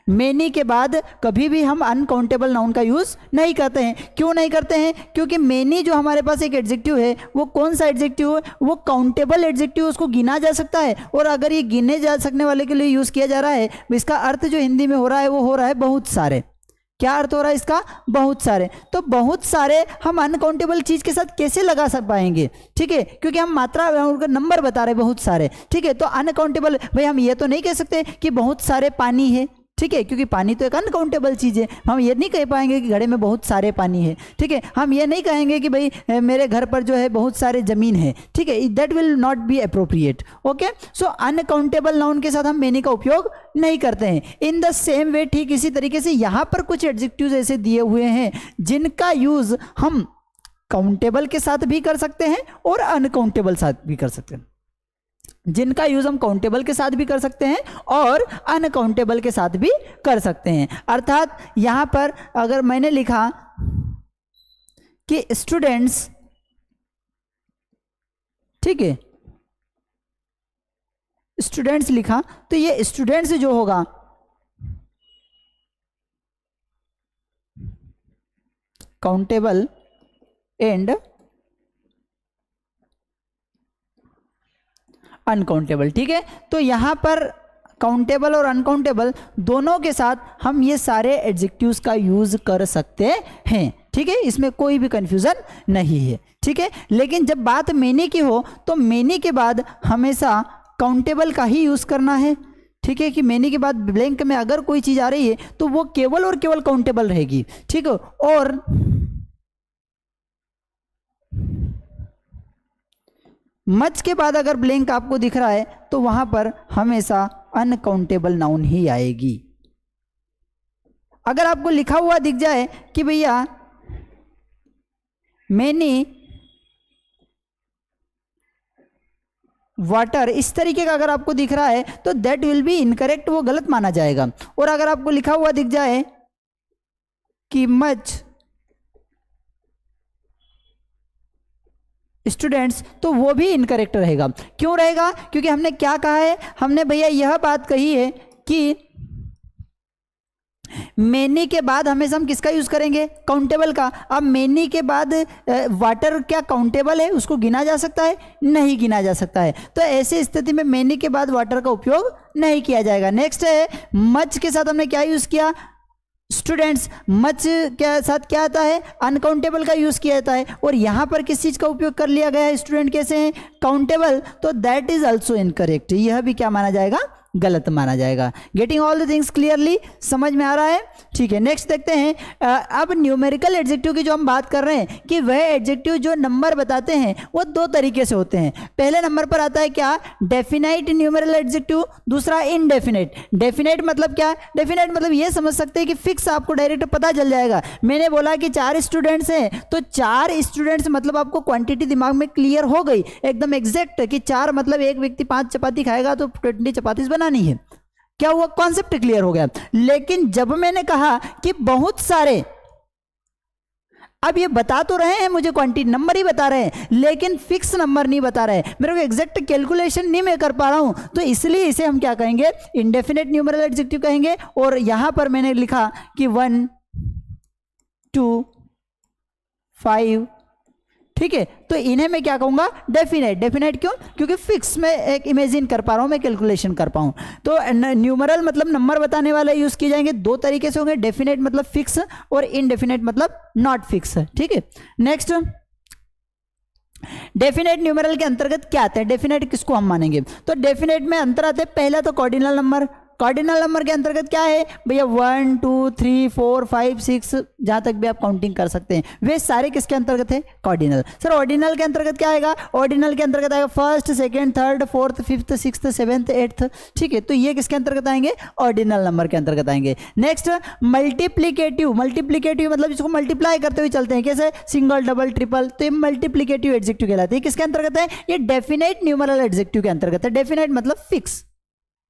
मेनी के बाद कभी भी हम अनकाउंटेबल नाउन का यूज नहीं करते हैं। क्यों नहीं करते हैं, क्योंकि मेनी जो हमारे पास एक एडजेक्टिव है, वो कौन सा एडजेक्टिव है, वो काउंटेबल एडजेक्टिव, उसको गिना जा सकता है। और अगर ये गिने जा सकने वाले के लिए यूज किया जा रहा है, इसका अर्थ जो हिंदी में हो रहा है वो हो रहा है बहुत सारे। क्या अर्थ हो रहा है इसका, बहुत सारे। तो बहुत सारे हम अनकाउंटेबल चीज के साथ कैसे लगा पाएंगे, ठीक है, क्योंकि हम मात्रा नंबर बता रहे बहुत सारे, ठीक है। तो अनकाउंटेबल, भाई हम ये तो नहीं कह सकते कि बहुत सारे पानी है, ठीक है, क्योंकि पानी तो एक अनकाउंटेबल चीज़ है। हम ये नहीं कह पाएंगे कि घड़े में बहुत सारे पानी है, ठीक है। हम ये नहीं कहेंगे कि भाई मेरे घर पर जो है बहुत सारे ज़मीन है, ठीक है, that will not be appropriate. Okay, so uncountable noun के साथ हम मेनी का उपयोग नहीं करते हैं। इन द सेम वे, ठीक इसी तरीके से यहाँ पर कुछ एडजेक्टिव्स ऐसे दिए हुए हैं जिनका यूज़ हम काउंटेबल के साथ भी कर सकते हैं और अनकाउंटेबल साथ भी कर सकते हैं। जिनका यूज हम काउंटेबल के साथ भी कर सकते हैं और अनकाउंटेबल के साथ भी कर सकते हैं। अर्थात यहां पर अगर मैंने लिखा कि स्टूडेंट्स, ठीक है, स्टूडेंट्स लिखा, तो ये स्टूडेंट्स जो होगा काउंटेबल एंड अनकाउंटेबल, ठीक है। तो यहां पर काउंटेबल और अनकाउंटेबल दोनों के साथ हम ये सारे एडजेक्टिव्स का यूज कर सकते हैं, ठीक है, इसमें कोई भी कंफ्यूजन नहीं है, ठीक है। लेकिन जब बात मेनी की हो तो मेनी के बाद हमेशा काउंटेबल का ही यूज करना है, ठीक है, कि मेनी के बाद ब्लैंक में अगर कोई चीज आ रही है तो वो केवल और केवल काउंटेबल रहेगी, ठीक है। और मच के बाद अगर ब्लैंक आपको दिख रहा है तो वहां पर हमेशा अनकाउंटेबल नाउन ही आएगी। अगर आपको लिखा हुआ दिख जाए कि भैया मैनी वाटर, इस तरीके का अगर आपको दिख रहा है तो दैट विल बी इनकरेक्ट, वो गलत माना जाएगा। और अगर आपको लिखा हुआ दिख जाए कि मच स्टूडेंट्स, तो वो भी इनकरेक्ट रहेगा। क्यों रहेगा? क्योंकि हमने क्या कहा है, हमने भैया यह बात कही है कि मेनी के बाद हमेशा हम किसका यूज करेंगे? काउंटेबल का। अब मेनी के बाद वाटर क्या काउंटेबल है? उसको गिना जा सकता है? नहीं गिना जा सकता है। तो ऐसी स्थिति में मेनी के बाद वाटर का उपयोग नहीं किया जाएगा। नेक्स्ट है मच के साथ हमने क्या यूज किया? स्टूडेंट्स। मच के साथ क्या आता है? अनकाउंटेबल का यूज किया जाता है। और यहां पर किस चीज का उपयोग कर लिया गया है? स्टूडेंट कैसे हैं? काउंटेबल। तो दैट इज ऑल्सो इनकरेक्ट, यह भी क्या माना जाएगा? गलत माना जाएगा। Getting all the things clearly, समझ में आ रहा है? ठीक है, नेक्स्ट देखते हैं। अब न्यूमेरिकल एडजेक्टिव की जो हम बात कर रहे हैं कि वह एडजेक्टिव जो नंबर बताते हैं वो दो तरीके से होते हैं। पहले नंबर पर आता है क्या? डेफिनाइट न्यूमेरल एडजेक्टिव, दूसरा इनडेफिनेट। डेफिनेट मतलब क्या? डेफिनेट मतलब ये समझ सकते हैं कि फिक्स, आपको डायरेक्ट पता चल जाएगा। मैंने बोला कि 4 स्टूडेंट्स हैं, तो 4 स्टूडेंट्स मतलब आपको क्वांटिटी दिमाग में क्लियर हो गई एकदम एग्जैक्ट कि 4 मतलब एक व्यक्ति 5 चपाती खाएगा तो 20 चपाती बनानी है। क्या हुआ? कॉन्सेप्ट क्लियर हो गया। लेकिन जब मैंने कहा कि बहुत सारे, अब ये बता तो रहे हैं मुझे, क्वांटिटी नंबर ही बता रहे हैं, लेकिन फिक्स नंबर नहीं बता रहे हैं, मेरे को एग्जैक्ट कैलकुलेशन नहीं मैं कर पा रहा हूं, तो इसलिए इसे हम क्या कहेंगे? इंडेफिनेट न्यूमेरल एडजेक्टिव कहेंगे। और यहां पर मैंने लिखा कि 1 2 5, ठीक है, तो इन्हें मैं क्या कहूंगा? डेफिनेट। डेफिनेट क्यों? क्योंकि फिक्स में एक इमेजिन कर पा रहा हूं, मैं कैलकुलेशन कर पाऊं। तो न्यूमरल मतलब नंबर बताने वाले यूज किए जाएंगे, दो तरीके से होंगे। डेफिनेट मतलब फिक्स और इनडेफिनेट मतलब नॉट फिक्स, ठीक है। नेक्स्ट, डेफिनेट न्यूमेरल के अंतर्गत क्या आता है? डेफिनेट किसको हम मानेंगे? तो डेफिनेट में अंतर आते हैं। पहला तो कॉर्डिनल नंबर। कॉर्डिनल नंबर के अंतर्गत क्या है भैया? 1 2 3 4 5 6, जहां तक भी आप काउंटिंग कर सकते हैं, वे सारे किसके अंतर्गत है? कॉर्डिनल। सर ऑर्डिनल के अंतर्गत क्या आएगा? ऑर्डिनल के अंतर्गत आएगा first, second, third, fourth, fifth, sixth, seventh, eighth, ठीक है, तो ये किसके अंतर्गत आएंगे? ऑर्डिनल नंबर के अंतर्गत आएंगे। Next, multiplicative. मल्टीप्लीकेटिव मतलब इसको मल्टीप्लाई करते हुए चलते हैं, कैसे? सिंगल, डबल, ट्रिपल, तो ये मल्टीप्लीकेटिव एडजेक्टिव कहलाते हैं। किसके अंतर्गत है? ये डेफिनेट न्यूमेरल एडजेक्टिव के अंतर्गत है। डेफिनेट मतलब फिक्स,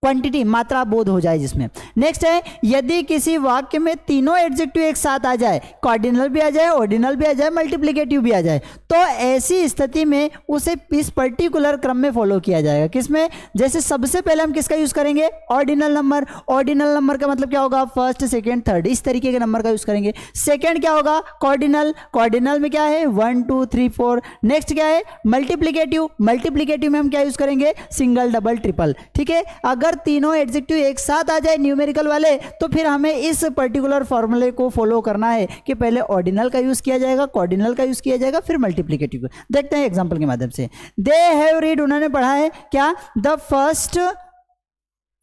क्वांटिटी, मात्रा बोध हो जाए जिसमें। नेक्स्ट है, यदि किसी वाक्य में तीनों एडजेक्टिव एक साथ आ जाए, कॉर्डिनल भी आ जाए, ऑर्डिनल भी आ जाए, मल्टीप्लिकेटिव भी आ जाए, तो ऐसी स्थिति में उसे इस पर्टिकुलर क्रम में फॉलो किया जाएगा। किसमें? जैसे सबसे पहले हम किसका यूज करेंगे? Ordinal number. ऑर्डिनल नंबर का मतलब क्या होगा? फर्स्ट, सेकेंड, थर्ड, इस तरीके के नंबर का यूज करेंगे। सेकेंड क्या होगा? कॉर्डिनल। कॉर्डिनल में क्या है? 1 2 3 4। नेक्स्ट क्या है? मल्टीप्लिकेटिव। मल्टीप्लिकेटिव में हम क्या यूज करेंगे? सिंगल, डबल, ट्रिपल, ठीक है। अगर तीनों एडजेक्टिव एक साथ आ जाए न्यूमेरिकल वाले, तो फिर हमें इस पर्टिकुलर फॉर्मूले को फॉलो करना है कि पहले ऑर्डिनल का यूज किया जाएगा, कॉर्डिनल का यूज किया जाएगा, फिर मल्टीप्लिकेटिव। देखते हैं एग्जांपल के माध्यम से। दे हैव रीड, उन्होंने पढ़ा है क्या? The first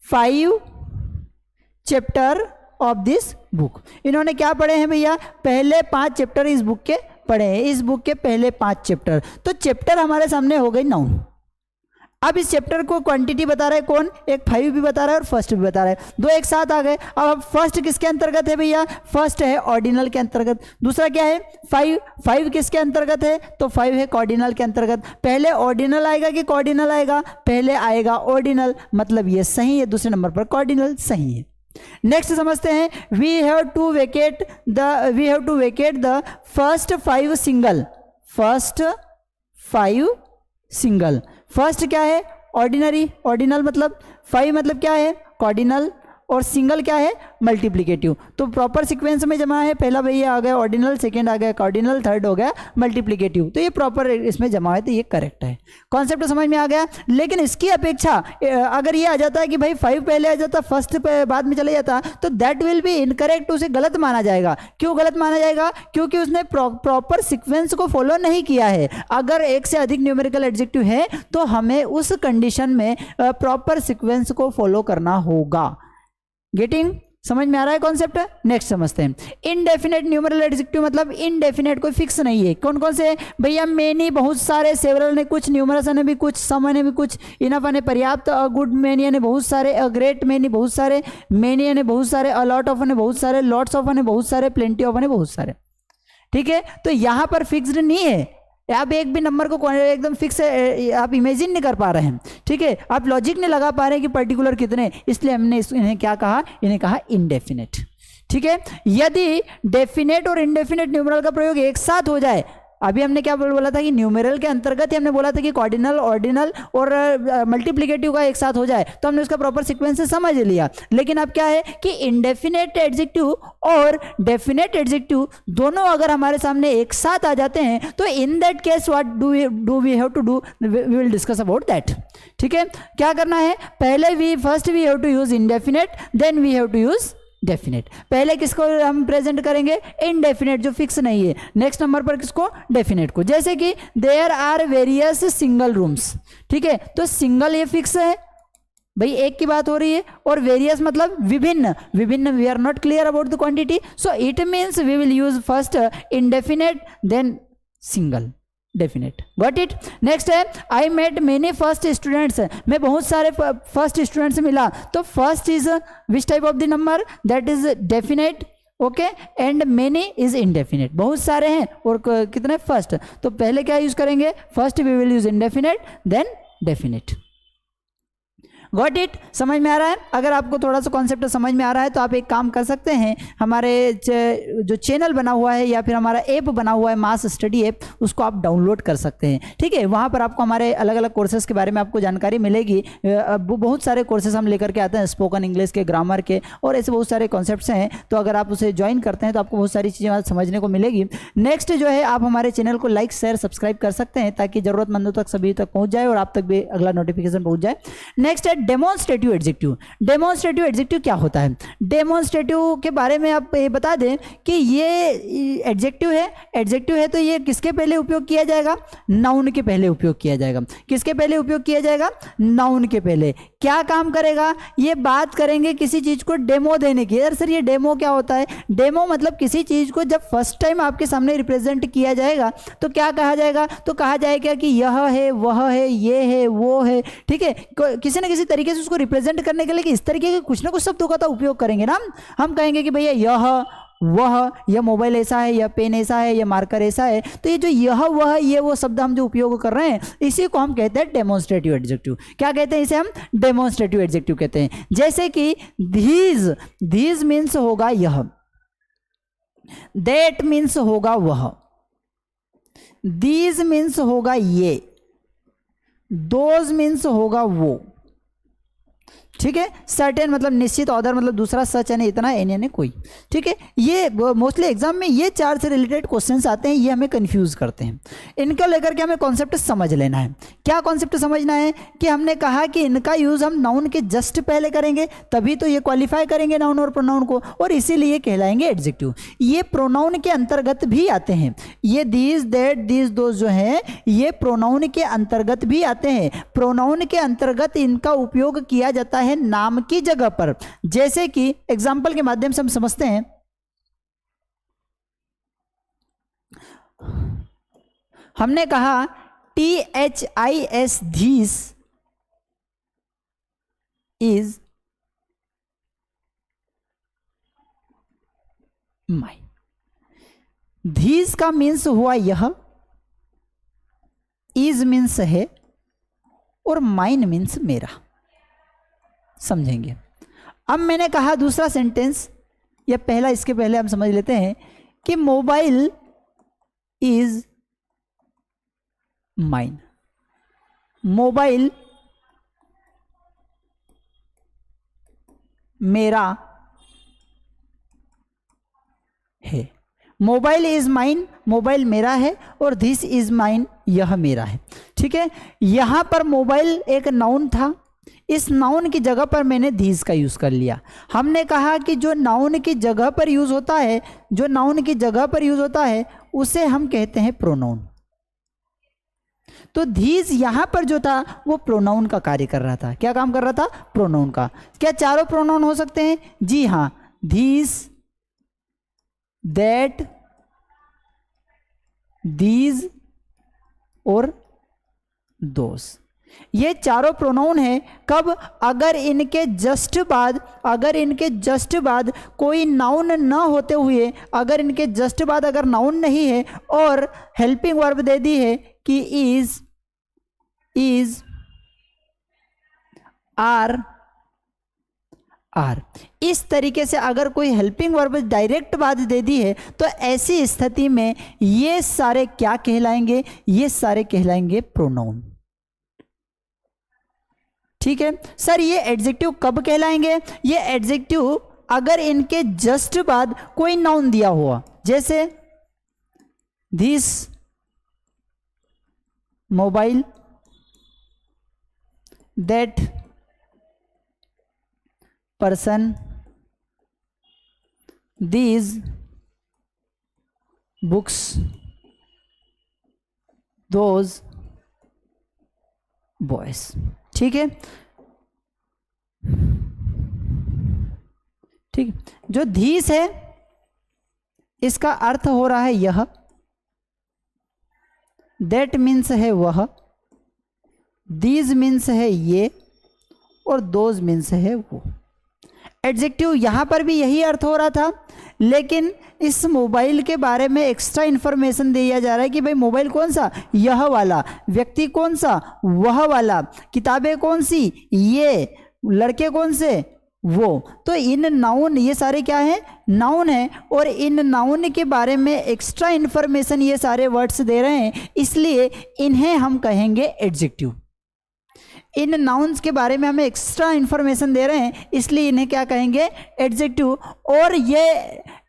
5 chapter of this book. इन्होंने क्या पढ़े हैं भैया, पहले 5 चैप्टर इस बुक के पढ़े हैं, इस बुक के पहले 5 चैप्टर। तो चैप्टर हमारे सामने हो गई नाउन। अब इस चैप्टर को क्वांटिटी बता रहा है कौन, एक 5 भी बता रहा है और फर्स्ट भी बता रहा है, दो एक साथ आ गए। अब फर्स्ट किसके अंतर्गत है भैया, फर्स्ट है ऑर्डिनल के अंतर्गत। दूसरा क्या है 5 किसके अंतर्गत है, तो 5 है कॉर्डिनल के अंतर्गत। पहले ऑर्डिनल आएगा कि कॉर्डिनल आएगा, पहले आएगा ऑर्डिनल, मतलब ये सही है, दूसरे नंबर पर कॉर्डिनल सही है। नेक्स्ट समझते हैं, we have to vacate the first 5 single. First 5 single, first क्या है ऑर्डिनरी, ऑर्डिनल मतलब 5 मतलब क्या है कॉर्डिनल, और सिंगल क्या है मल्टीप्लिकेटिव। तो प्रॉपर सीक्वेंस में जमा है, पहला भैया आ गया ऑर्डिनल, सेकंड आ गया कॉर्डिनल, थर्ड हो गया मल्टीप्लिकेटिव। तो ये प्रॉपर इसमें जमा है, तो ये करेक्ट है। कॉन्सेप्ट समझ में आ गया। लेकिन इसकी अपेक्षा अगर ये आ जाता है कि भाई 5 पहले आ जाता, फर्स्ट बाद में चले जाता, तो दैट विल बी इनकरेक्ट, उसे गलत माना जाएगा। क्यों गलत माना जाएगा, क्योंकि उसने प्रॉपर सीक्वेंस को फॉलो नहीं किया है। अगर एक से अधिक न्यूमेरिकल एडजेक्टिव है तो हमें उस कंडीशन में प्रॉपर सीक्वेंस को फॉलो करना होगा। गेटिंग, समझ में आ रहा है कॉन्सेप्ट। नेक्स्ट समझते हैं, इनडेफिनेट न्यूमेरल एडजेक्टिव मतलब इनडेफिनेट, कोई फिक्स नहीं है। कौन कौन से भैया, मेनी बहुत सारे, सेवरल ने कुछ, न्यूमरस ने भी कुछ, सम ने भी कुछ, इनफ ने पर्याप्त, अ गुड मेनी ने बहुत सारे, अ ग्रेट मेनी बहुत सारे, मेनी ने बहुत सारे, अ लॉट ऑफ ने बहुत सारे, लॉट्स ऑफ ने बहुत सारे, प्लेंटी ऑफ ने बहुत सारे। ठीक है, तो यहाँ पर फिक्स्ड नहीं है, आप एक भी नंबर को एकदम फिक्स आप इमेजिन नहीं कर पा रहे हैं। ठीक है, आप लॉजिक नहीं लगा पा रहे हैं कि पर्टिकुलर कितने, इसलिए हमने इन्हें क्या कहा, इन्हें कहा इनडेफिनेट। ठीक है, यदि डेफिनेट और इनडेफिनेट न्यूमेरल का प्रयोग एक साथ हो जाए, अभी हमने क्या बोला था कि न्यूमेरल के अंतर्गत ही हमने बोला था कि कॉर्डिनल, ऑर्डिनल और मल्टीप्लिकेटिव का एक साथ हो जाए, तो हमने उसका प्रॉपर सीक्वेंस से समझ लिया। लेकिन अब क्या है कि इनडेफिनेट एडजेक्टिव और डेफिनेट एडजेक्टिव दोनों अगर हमारे सामने एक साथ आ जाते हैं, तो in that case what do we have to do, we will discuss about that. ठीक है, क्या करना है, पहले first we have to use indefinite, then we have to use definite. पहले किसको हम प्रेजेंट करेंगे, इनडेफिनेट जो फिक्स नहीं है, नेक्स्ट नंबर पर किसको, डेफिनेट को। जैसे कि there are various single rooms. ठीक है, तो सिंगल ये फिक्स है भाई, एक की बात हो रही है, और वेरियस मतलब विभिन्न, विभिन्न we are not clear about the quantity, so it means we will use first indefinite then single definite. Got it. Next है, I met many first students, मैं बहुत सारे फर्स्ट स्टूडेंट्स मिला, तो first is which type of the number, that is definite. Okay, and many is indefinite, बहुत सारे हैं और कितने फर्स्ट, तो पहले क्या यूज करेंगे, first we will use indefinite then definite. Got it, समझ में आ रहा है। अगर आपको थोड़ा सा कॉन्सेप्ट समझ में आ रहा है तो आप एक काम कर सकते हैं, हमारे जो चैनल बना हुआ है या फिर हमारा ऐप बना हुआ है मास स्टडी ऐप, उसको आप डाउनलोड कर सकते हैं। ठीक है, वहाँ पर आपको हमारे अलग अलग कोर्सेज के बारे में आपको जानकारी मिलेगी। बहुत सारे कोर्सेज हम लेकर के आते हैं, स्पोकन इंग्लिश के, ग्रामर के, और ऐसे बहुत सारे कॉन्सेप्ट्स हैं। तो अगर आप उसे ज्वाइन करते हैं तो आपको बहुत सारी चीज़ें समझने को मिलेगी। नेक्स्ट जो है, आप हमारे चैनल को लाइक शेयर सब्सक्राइब कर सकते हैं ताकि ज़रूरतमंदों तक, सभी तक पहुँच जाए और आप तक भी अगला नोटिफिकेशन पहुँच जाए। नेक्स्ट है डेमोन्स्ट्रेटिव एडजेक्टिव। डेमोन्स्ट्रेटिव एडजेक्टिव क्या होता है, डेमोन्स्ट्रेटिव के बारे में आप ये बता दें कि ये एडजेक्टिव है, एडजेक्टिव है तो ये किसके पहले उपयोग किया जाएगा, नाउन के पहले उपयोग किया जाएगा। किसके पहले उपयोग किया जाएगा, नाउन के पहले। क्या काम करेगा, ये बात करेंगे किसी चीज को डेमो देने की। यार सर ये डेमो क्या होता है, डेमो मतलब किसी चीज को जब फर्स्ट टाइम आपके सामने रिप्रेजेंट किया जाएगा तो क्या कहा जाएगा, तो कहा जाएगा कि यह है, वह है, ये है, वो है। ठीक है, किसी न किसी तरीके से उसको रिप्रेजेंट करने के लिए कि इस तरीके के कुछ ना कुछ शब्दों का तो उपयोग करेंगे ना। हम कहेंगे कि भैया यह, वह, यह मोबाइल ऐसा है, यह पेन ऐसा है, यह मार्कर ऐसा है। तो ये जो यह, वह, ये वो शब्द हम जो उपयोग कर रहे हैं, इसी को हम कहते हैं डेमोन्स्ट्रेटिव एडजेक्टिव। क्या कहते हैं इसे, हम डेमोन्स्ट्रेटिव एडजेक्टिव कहते हैं। जैसे कि these, these मीन्स होगा यह, that मीन्स होगा वह, these मीन्स होगा ये, those मीन्स होगा वो। ठीक है, सर्टेन मतलब निश्चित, ऑर्डर मतलब दूसरा, सच यानी इतना, एन यानी कोई। ठीक है, ये मोस्टली एग्जाम में ये 4 से रिलेटेड क्वेश्चंस आते हैं, ये हमें कंफ्यूज करते हैं। इनको लेकर के हमें कॉन्सेप्ट समझ लेना है। क्या कॉन्सेप्ट समझना है कि हमने कहा कि इनका यूज हम नाउन के जस्ट पहले करेंगे, तभी तो ये क्वालिफाई करेंगे नाउन और प्रोनाउन को, और इसीलिए कहलाएंगे एडजेक्टिव। ये प्रोनाउन के अंतर्गत भी आते हैं, ये दीज, दैट, दीज, दोज जो हैं ये प्रोनाउन के अंतर्गत भी आते हैं। प्रोनाउन के अंतर्गत इनका उपयोग किया जाता है है नाम की जगह पर। जैसे कि एग्जाम्पल के माध्यम से हम समझते हैं, हमने कहा THIS धीस इज माइन। धीस का मीन्स हुआ यह, इज मीन्स है, और माइन मीन्स मेरा। समझेंगे। अब मैंने कहा दूसरा सेंटेंस, या पहला, इसके पहले हम समझ लेते हैं कि मोबाइल इज माइन। मोबाइल मेरा है। मोबाइल इज माइन, मोबाइल मेरा है, और दिस इज माइन, यह मेरा है। ठीक है, यहां पर मोबाइल एक नाउन था, इस नाउन की जगह पर मैंने दिस का यूज कर लिया। हमने कहा कि जो नाउन की जगह पर यूज होता है, जो नाउन की जगह पर यूज होता है उसे हम कहते हैं प्रोनाउन। तो धीस यहां पर जो था वो प्रोनाउन का कार्य कर रहा था। क्या काम कर रहा था? प्रोनाउन का। क्या चारों प्रोनाउन हो सकते हैं? जी हां, धीस, दैट, दीज और दोस, ये चारों प्रोनाउन है। कब? अगर इनके जस्ट बाद कोई नाउन न होते हुए, अगर इनके जस्ट बाद अगर नाउन नहीं है और हेल्पिंग वर्ब दे दी है कि इज, आर, इस तरीके से अगर कोई हेल्पिंग वर्ब डायरेक्ट बात दे दी है तो ऐसी स्थिति में ये सारे क्या कहलाएंगे? ये सारे कहलाएंगे प्रोनाउन। ठीक है सर, ये एडजेक्टिव कब कहलाएंगे? ये एडजेक्टिव अगर इनके जस्ट बाद कोई नाउन दिया हुआ, जैसे this mobile, that person, these books, those boys। ठीक है, ठीक। जो धीस है इसका अर्थ हो रहा है यह, दैट मीन्स है वह, दीज मीन्स है ये, और दोज मीन्स है वो। एडजेक्टिव यहां पर भी यही अर्थ हो रहा था, लेकिन इस मोबाइल के बारे में एक्स्ट्रा इंफॉर्मेशन दिया जा रहा है कि भाई मोबाइल कौन सा? यह वाला। व्यक्ति कौन सा? वह वाला। किताबें कौन सी? ये। लड़के कौन से? वो। तो इन नाउन, ये सारे क्या हैं? नाउन है, और इन नाउन के बारे में एक्स्ट्रा इंफॉर्मेशन ये सारे वर्ड्स दे रहे हैं, इसलिए इन्हें हम कहेंगे एडजेक्टिव। इन नाउन्स के बारे में हमें एक्स्ट्रा इंफॉर्मेशन दे रहे हैं, इसलिए इन्हें क्या कहेंगे? एडजेक्टिव। और ये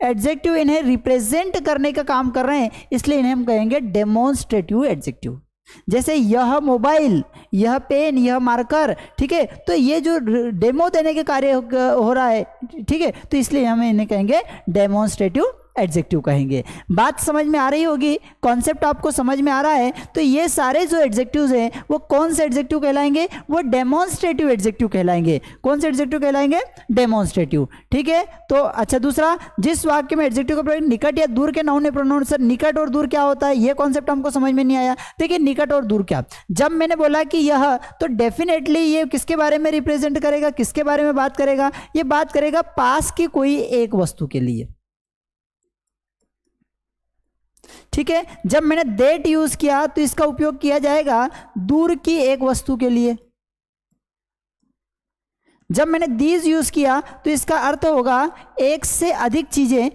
एडजेक्टिव इन्हें रिप्रेजेंट करने का काम कर रहे हैं, इसलिए इन्हें हम कहेंगे डेमोन्स्ट्रेटिव एडजेक्टिव। जैसे यह मोबाइल, यह पेन, यह मार्कर। ठीक है, तो ये जो डेमो देने के कार्य हो रहा है, ठीक है, तो इसलिए हम इन्हें कहेंगे डेमोन्स्ट्रेटिव एडजेक्टिव कहेंगे। बात समझ में आ रही होगी, कॉन्सेप्ट आपको समझ में आ रहा है। तो ये सारे जो एडजेक्टिव्स हैं वो कौन से एडजेक्टिव कहलाएंगे? वो डेमोन्स्ट्रेटिव एडजेक्टिव कहलाएंगे। कौन से एडजेक्टिव कहलाएंगे? डेमोन्स्ट्रेटिव। ठीक है, तो अच्छा, दूसरा, जिस वाक्य में एडजेक्टिव का प्रयोग निकट या दूर के नाउन ने प्रोनाउन। सर निकट और दूर क्या होता है? ये कॉन्सेप्ट हमको समझ में नहीं आया। देखिए निकट और दूर क्या, जब मैंने बोला कि यह, तो डेफिनेटली ये किसके बारे में रिप्रेजेंट करेगा? किसके बारे में बात करेगा? ये बात करेगा पास की कोई एक वस्तु के लिए। ठीक है, जब मैंने दैट यूज किया तो इसका उपयोग किया जाएगा दूर की एक वस्तु के लिए। जब मैंने दीज यूज किया तो इसका अर्थ होगा एक से अधिक चीजें।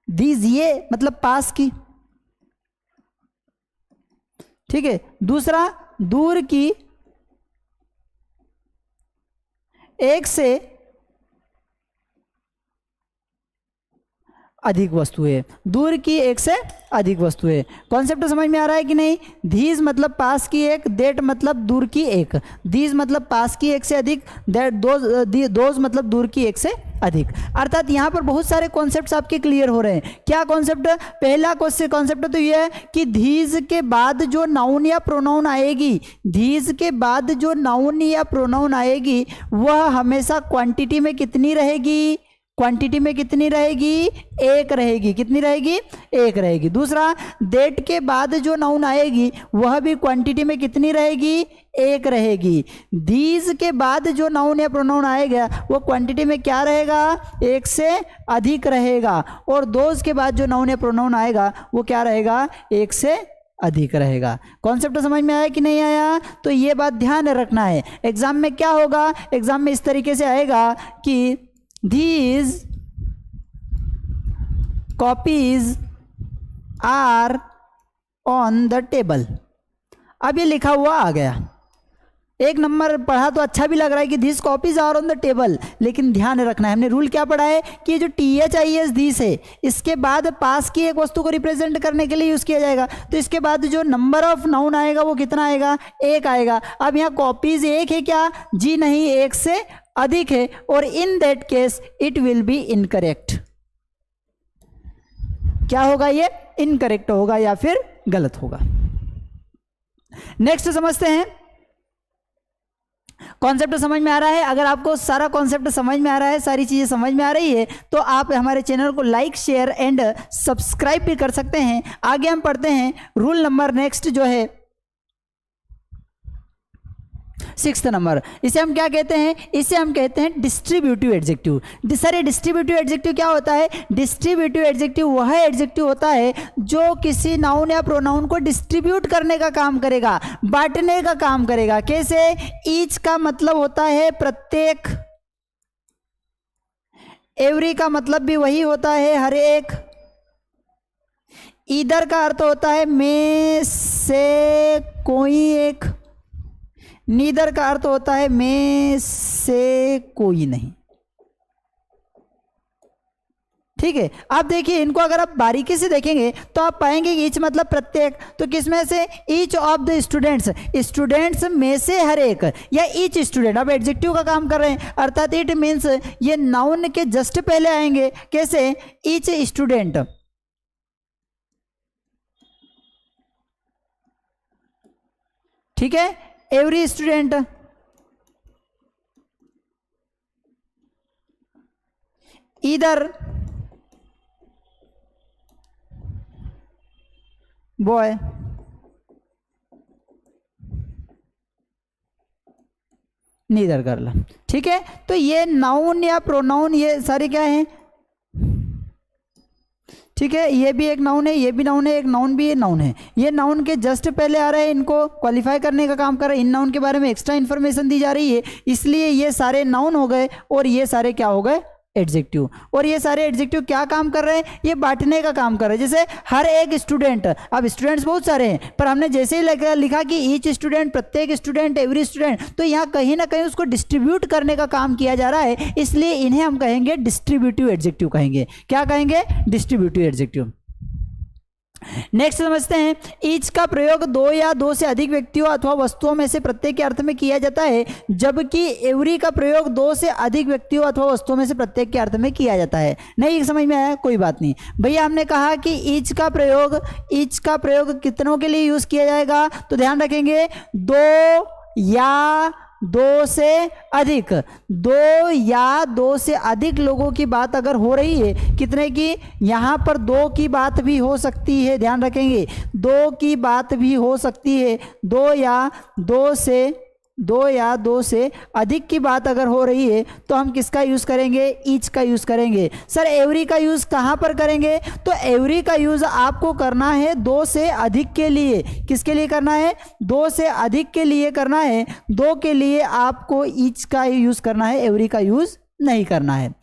दीज ये मतलब पास की। ठीक है, दूसरा, दूर की एक से अधिक वस्तुएं। दूर की एक से अधिक वस्तुएं। कॉन्सेप्ट समझ में आ रहा है कि नहीं? धीज मतलब पास की एक, देट मतलब दूर की एक, दीज मतलब पास की एक से अधिक, दैट दोज मतलब दूर की एक से अधिक। अर्थात यहाँ पर बहुत सारे कॉन्सेप्ट्स आपके क्लियर हो रहे हैं। क्या कॉन्सेप्ट? पहला कॉन्सेप्ट तो यह है कि धीज के बाद जो नाउन या प्रोनाउन आएगी, धीज के बाद जो नाउन या प्रोनाउन आएगी वह हमेशा क्वांटिटी में कितनी रहेगी? क्वांटिटी में कितनी रहेगी? एक रहेगी। कितनी रहेगी? एक रहेगी। दूसरा, दैट के बाद जो नाउन आएगी वह भी क्वांटिटी में कितनी रहेगी? एक रहेगी। दीज के बाद जो नाउन या प्रोनाउन आएगा वो क्वांटिटी में क्या रहेगा? एक से अधिक रहेगा। और दोज के बाद जो नाउन या प्रोनाउन आएगा वो क्या रहेगा? एक से अधिक रहेगा। कॉन्सेप्ट समझ में आया कि नहीं आया? तो ये बात ध्यान रखना है। एग्जाम में क्या होगा? एग्जाम में इस तरीके से आएगा कि these copies are on the table। अब ये लिखा हुआ आ गया, एक नंबर पढ़ा तो अच्छा भी लग रहा है कि these copies are on the table, लेकिन ध्यान रखना है हमने रूल क्या पढ़ा है कि ये जो THIS दिस है इसके बाद पास की एक वस्तु को रिप्रेजेंट करने के लिए यूज किया जाएगा। तो इसके बाद जो नंबर ऑफ नाउन आएगा वो कितना आएगा? एक आएगा। अब यहाँ कॉपीज एक है क्या? जी नहीं, एक से अधिक है। और इन that case it will be incorrect. क्या होगा? ये इनकरेक्ट होगा या फिर गलत होगा। नेक्स्ट समझते हैं। कॉन्सेप्ट समझ में आ रहा है? अगर आपको सारा कॉन्सेप्ट समझ में आ रहा है, सारी चीजें समझ में आ रही है, तो आप हमारे चैनल को लाइक, शेयर एंड सब्सक्राइब भी कर सकते हैं। आगे हम पढ़ते हैं रूल नंबर नेक्स्ट जो है 6th नंबर। इसे हम क्या कहते हैं? इसे हम कहते हैं डिस्ट्रीब्यूटिव एडजेक्टिव। सर ये डिस्ट्रीब्यूटिव एडजेक्टिव क्या होता है? डिस्ट्रीब्यूटिव एडजेक्टिव वह एडजेक्टिव होता है जो किसी नाउन या प्रोनाउन को डिस्ट्रीब्यूट करने का काम करेगा, बांटने का काम करेगा। कैसे? ईच का मतलब होता है प्रत्येक, एवरी का मतलब भी वही होता है हर एक, ईदर का अर्थ होता है में से कोई एक, नीदर का अर्थ होता है में से कोई नहीं। ठीक है, आप देखिए इनको अगर आप बारीकी से देखेंगे तो आप पाएंगे कि ईच मतलब प्रत्येक, तो किसमें से? Each of the students, students में से हर एक, या ईच स्टूडेंट। अब एडजेक्टिव का काम कर रहे हैं, अर्थात इट मीन्स ये नाउन के जस्ट पहले आएंगे। कैसे? Each student. ठीक है, every student, either boy, neither girl. ठीक है, तो ये नाउन या प्रोनाउन ये सारे क्या हैं? ठीक है, ये भी एक नाउन है, ये भी नाउन है, एक नाउन भी नाउन है। ये नाउन के जस्ट पहले आ रहे हैं, इनको क्वालिफाई करने का काम कर रहे हैं। इन नाउन के बारे में एक्स्ट्रा इन्फॉर्मेशन दी जा रही है, इसलिए ये सारे नाउन हो गए और ये सारे क्या हो गए? एडजेक्टिव। और ये सारे एडजेक्टिव क्या काम कर रहे हैं? ये बांटने का काम कर रहे हैं। जैसे हर एक स्टूडेंट, अब स्टूडेंट्स बहुत सारे हैं पर हमने जैसे ही लिखा कि ईच स्टूडेंट, प्रत्येक स्टूडेंट, एवरी स्टूडेंट, तो यहाँ कहीं ना कहीं उसको डिस्ट्रीब्यूट करने का काम किया जा रहा है, इसलिए इन्हें हम कहेंगे डिस्ट्रीब्यूटिव एडजेक्टिव कहेंगे। क्या कहेंगे? Distributive adjective. नेक्स्ट समझते हैं। ईच का प्रयोग दो या दो से अधिक व्यक्तियों अथवा वस्तुओं में से प्रत्येक के अर्थ में किया जाता है, जबकि एवरी का प्रयोग दो से अधिक व्यक्तियों अथवा वस्तुओं में से प्रत्येक के अर्थ में किया जाता है। नहीं समझ में आया? कोई बात नहीं भैया। हमने कहा कि ईच का प्रयोग कितनों के लिए यूज किया जाएगा? तो ध्यान रखेंगे, दो या दो से अधिक, दो या दो से अधिक लोगों की बात अगर हो रही है, कितने की? यहाँ पर दो की बात भी हो सकती है, ध्यान रखेंगे, दो की बात भी हो सकती है। दो या दो से अधिक की बात अगर हो रही है तो हम किसका यूज करेंगे? ईच का यूज करेंगे। सर एवरी का यूज कहाँ पर करेंगे? तो एवरी का यूज आपको करना है दो से अधिक के लिए। किसके लिए करना है? दो से अधिक के लिए करना है। दो के लिए आपको ईच का यूज करना है, एवरी का यूज नहीं करना है।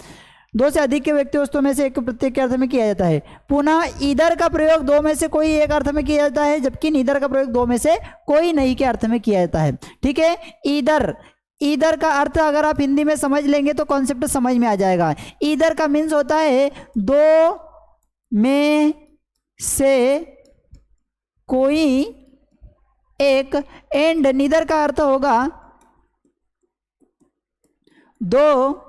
दो से अधिक के व्यक्ति वस्तुओं में से एक प्रत्येक के अर्थ में किया जाता है। पुनः ईदर का प्रयोग दो में से कोई एक अर्थ में किया जाता है, जबकि नीदर का प्रयोग दो में से कोई नहीं के अर्थ में किया जाता है। ठीक है, ईदर का अर्थ अगर आप हिंदी में समझ लेंगे तो कॉन्सेप्ट समझ में आ जाएगा। ईदर का मीन्स होता है दो में से कोई एक, एंड नीदर का अर्थ होगा दो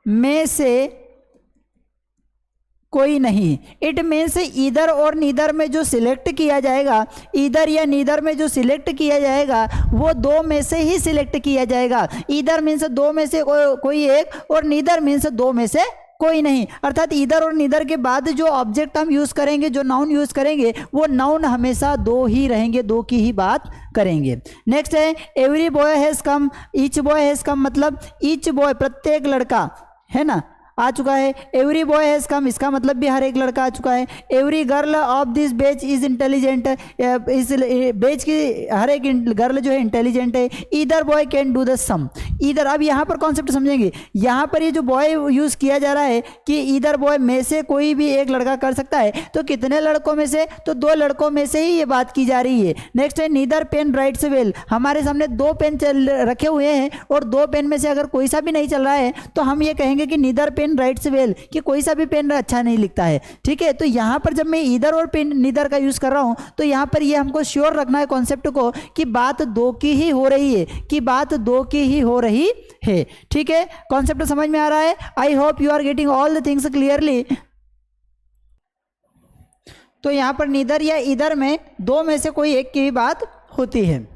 में से कोई नहीं। इट मीन्स ईदर और नीदर में जो सिलेक्ट किया जाएगा, ईदर या नीदर में जो सिलेक्ट किया जाएगा वो दो में से ही सिलेक्ट किया जाएगा। ईदर मीन्स दो में से कोई एक और नीदर मीन्स दो में से कोई नहीं। अर्थात ईदर और नीदर के बाद जो ऑब्जेक्ट हम यूज करेंगे, जो नाउन यूज करेंगे, वो नाउन हमेशा दो ही रहेंगे, दो की ही बात करेंगे। नेक्स्ट है every boy has come, each boy has come मतलब ईच बॉय प्रत्येक लड़का है ना आ चुका है। एवरी बॉय हैज कम इसका मतलब भी हर एक लड़का आ चुका है। एवरी गर्ल ऑफ दिस बेच इज इंटेलिजेंट, इस बेच की हर एक गर्ल जो है इंटेलिजेंट है। Either boy can do the sum, either, अब यहाँ पर कॉन्सेप्ट समझेंगे। यहाँ पर ये जो बॉय यूज किया जा रहा है कि ईदर बॉय में से कोई भी एक लड़का कर सकता है, तो कितने लड़कों में से, तो दो लड़कों में से ही ये बात की जा रही है। नेक्स्ट है नीदर पेन राइट्स वेल, हमारे सामने दो पेन रखे हुए हैं और दो पेन में से अगर कोई सा भी नहीं चल रहा है तो हम ये कहेंगे कि नीदर पेन राइट्स वेल, कि कोई सा भी पेन अच्छा नहीं लिखता है। ठीक है, तो यहाँ पर जब मैं ईदर और पेन नीदर का यूज कर रहा हूँ तो यहाँ पर ये हमको श्योर रखना है कॉन्सेप्ट को कि बात दो की ही हो रही है, कि बात दो की ही हो रही है। ठीक है, कॉन्सेप्ट समझ में आ रहा है? I hope you are getting all the things clearly. तो यहाँ पर नीदर या ईदर में दो में से कोई एक की ही बात होती है।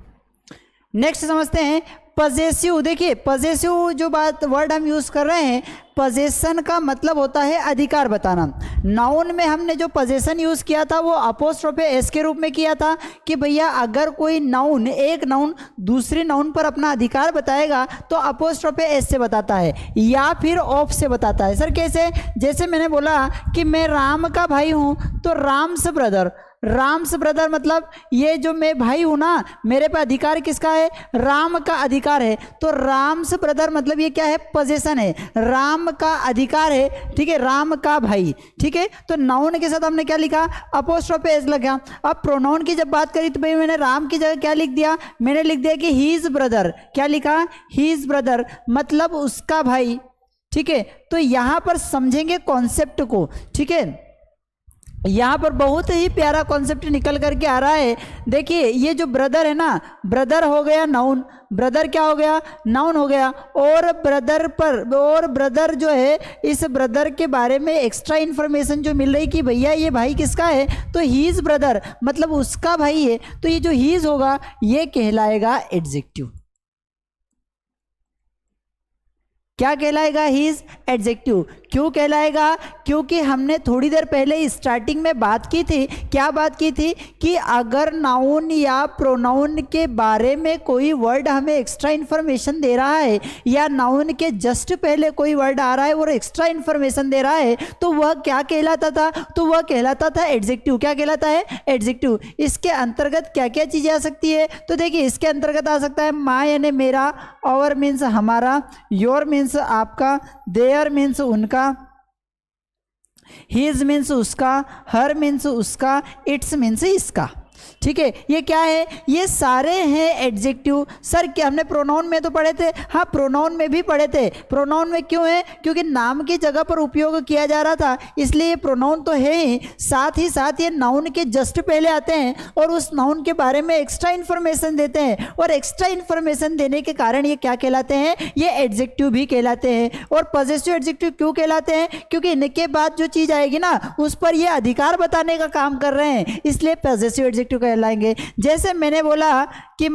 नेक्स्ट समझते हैं पजेसिव। देखिए पजेसिव जो बात वर्ड हम यूज कर रहे हैं, पजेशन का मतलब होता है अधिकार बताना। नाउन में हमने जो पजेशन यूज किया था वो अपोस्ट्रोफे एस के रूप में किया था कि भैया अगर कोई नाउन, एक नाउन दूसरे नाउन पर अपना अधिकार बताएगा तो अपोस्ट्रोफे एस से बताता है या फिर ऑफ से बताता है। सर कैसे? जैसे मैंने बोला कि मैं राम का भाई हूं तो राम्स ब्रदर, राम्स ब्रदर मतलब ये जो मैं भाई हूं ना, मेरे पे अधिकार किसका है? राम का अधिकार है। तो राम्स ब्रदर मतलब ये क्या है? पोजीशन है, राम का अधिकार है। ठीक है, राम का भाई। ठीक है, तो नाउन के साथ हमने क्या लिखा? अपोस्ट्रोफे एस लगा। अब प्रोनाउन की जब बात करी तो भाई मैंने राम की जगह क्या लिख दिया? मैंने लिख दिया कि ही इज ब्रदर। क्या लिखा? ही इज ब्रदर मतलब उसका भाई। ठीक है, तो यहां पर समझेंगे कॉन्सेप्ट को। ठीक है, यहाँ पर बहुत ही प्यारा कॉन्सेप्ट निकल करके आ रहा है। देखिए ये जो ब्रदर है ना, ब्रदर हो गया नाउन, ब्रदर क्या हो गया? नाउन हो गया। और ब्रदर पर, और ब्रदर जो है, इस ब्रदर के बारे में एक्स्ट्रा इन्फॉर्मेशन जो मिल रही कि भैया ये भाई किसका है, तो ही इज ब्रदर मतलब उसका भाई है। तो ये जो ही इज होगा ये कहलाएगा एडजेक्टिव। क्या कहलाएगा? He is adjective. क्यों कहलाएगा? क्योंकि हमने थोड़ी देर पहले स्टार्टिंग में बात की थी। क्या बात की थी? कि अगर नाउन या प्रोनाउन के बारे में कोई वर्ड हमें एक्स्ट्रा इन्फॉर्मेशन दे रहा है या नाउन के जस्ट पहले कोई वर्ड आ रहा है और एक्स्ट्रा इन्फॉर्मेशन दे रहा है तो वह क्या कहलाता था? तो वह कहलाता था एडजेक्टिव। क्या कहलाता है? एडजेक्टिव। इसके अंतर्गत क्या क्या चीज़ें आ सकती है? तो देखिए इसके अंतर्गत आ सकता है माय यानी मेरा, और मीन्स हमारा, योर मीन्स आपका, देयर मीन्स उनका, हिज मीन्स उसका, हर मीन्स उसका, इट्स मीन्स इसका। ठीक है, ये क्या है? ये सारे हैं एडजेक्टिव। सर क्या हमने प्रोनाउन में तो पढ़े थे? हाँ प्रोनाउन में भी पढ़े थे। प्रोनाउन में क्यों है? क्योंकि नाम की जगह पर उपयोग किया जा रहा था, इसलिए ये प्रोनाउन तो है ही। साथ ही साथ ये नाउन के जस्ट पहले आते हैं और उस नाउन के बारे में एक्स्ट्रा इन्फॉर्मेशन देते हैं, और एक्स्ट्रा इन्फॉर्मेशन देने के कारण ये क्या कहलाते हैं? ये एडजेक्टिव भी कहलाते हैं। और पॉजिटिव एडजेक्टिव क्यों कहलाते हैं? क्योंकि इनके बाद जो चीज़ आएगी ना उस पर ये अधिकार बताने का काम कर रहे हैं, इसलिए पॉजिटिव एडजेक्टिव कहलाएंगे। जैसे मैंने बोला कि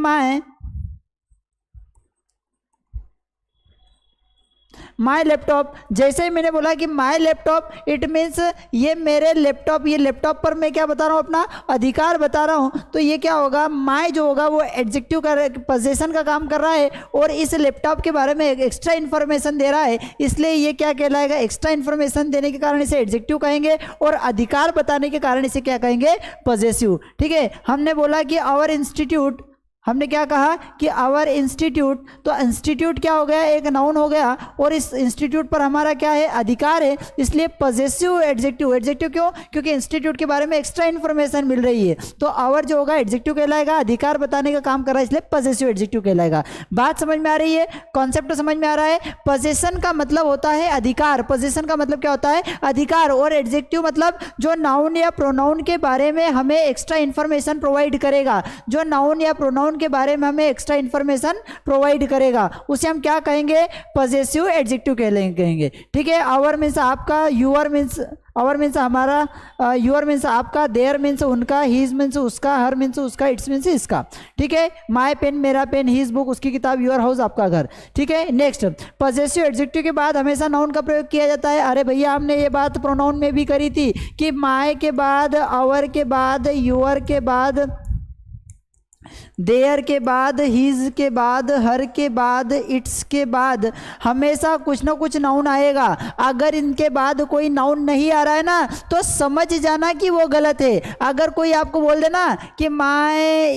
माय लैपटॉप, जैसे ही मैंने बोला कि माय लैपटॉप, इट मीन्स ये मेरे लैपटॉप, ये लैपटॉप पर मैं क्या बता रहा हूँ? अपना अधिकार बता रहा हूँ। तो ये क्या होगा? माय जो होगा वो एडजेक्टिव का पोजीशन का काम कर रहा है और इस लैपटॉप के बारे में एक्स्ट्रा इन्फॉर्मेशन दे रहा है, इसलिए ये क्या कहलाएगा? एक्स्ट्रा इन्फॉर्मेशन देने के कारण इसे एडजेक्टिव कहेंगे और अधिकार बताने के कारण इसे क्या कहेंगे? पॉजिटिव। ठीक है, हमने बोला कि आवर इंस्टीट्यूट, हमने क्या कहा कि आवर इंस्टीट्यूट, तो इंस्टीट्यूट क्या हो गया? एक नाउन हो गया और इस इंस्टीट्यूट पर हमारा क्या है? अधिकार है, इसलिए पॉजिटिव एडजेक्टिव। एडजेक्टिव क्यों? क्योंकि इंस्टीट्यूट के बारे में एक्स्ट्रा इन्फॉर्मेशन मिल रही है, तो आवर जो होगा एडजेक्टिव कहलाएगा, अधिकार बताने का काम कर रहा है, इसलिए पॉजिटिव एडजेक्टिव कहलाएगा। बात समझ में आ रही है? कॉन्सेप्ट समझ में आ रहा है? पोजीशन का मतलब होता है अधिकार। पोजीशन का मतलब क्या होता है? अधिकार। और एडजेक्टिव मतलब जो नाउन या प्रोनाउन के बारे में हमें एक्स्ट्रा इन्फॉर्मेशन प्रोवाइड करेगा, जो नाउन या प्रोनाउन प्रोनाउन के बारे में हमें एक्स्ट्रा इन्फॉर्मेशन प्रोवाइड करेगा, उसे हम क्या कहेंगे, पॉजेसिव एडजेक्टिव कहेंगे। ठीक है, आवर मीन्स आपका, यूअर मीन्स आवर मीन्स हमारा, यूअर मीन्स आपका, देयर मीन्स उनका, हीज मीन्स उसका, हर मीन्स उसका, इट्स मीन्स इसका। ठीक है, माय पेन मेरा पेन, हीज बुक उसकी किताब, यूअर हाउस आपका घर। ठीक है, नेक्स्ट, पॉजेसिव एडजेक्टिव के बाद हमेशा नाउन का प्रयोग किया जाता है। अरे भैया हमने ये बात प्रोनाउन में भी करी थी कि माय के बाद, आवर के बाद, यूअर के बाद, देयर के बाद, हीज के बाद, हर के बाद, इट्स के बाद हमेशा कुछ ना कुछ नाउन आएगा। अगर इनके बाद कोई नाउन नहीं आ रहा है ना तो समझ जाना कि वो गलत है। अगर कोई आपको बोल देना कि माय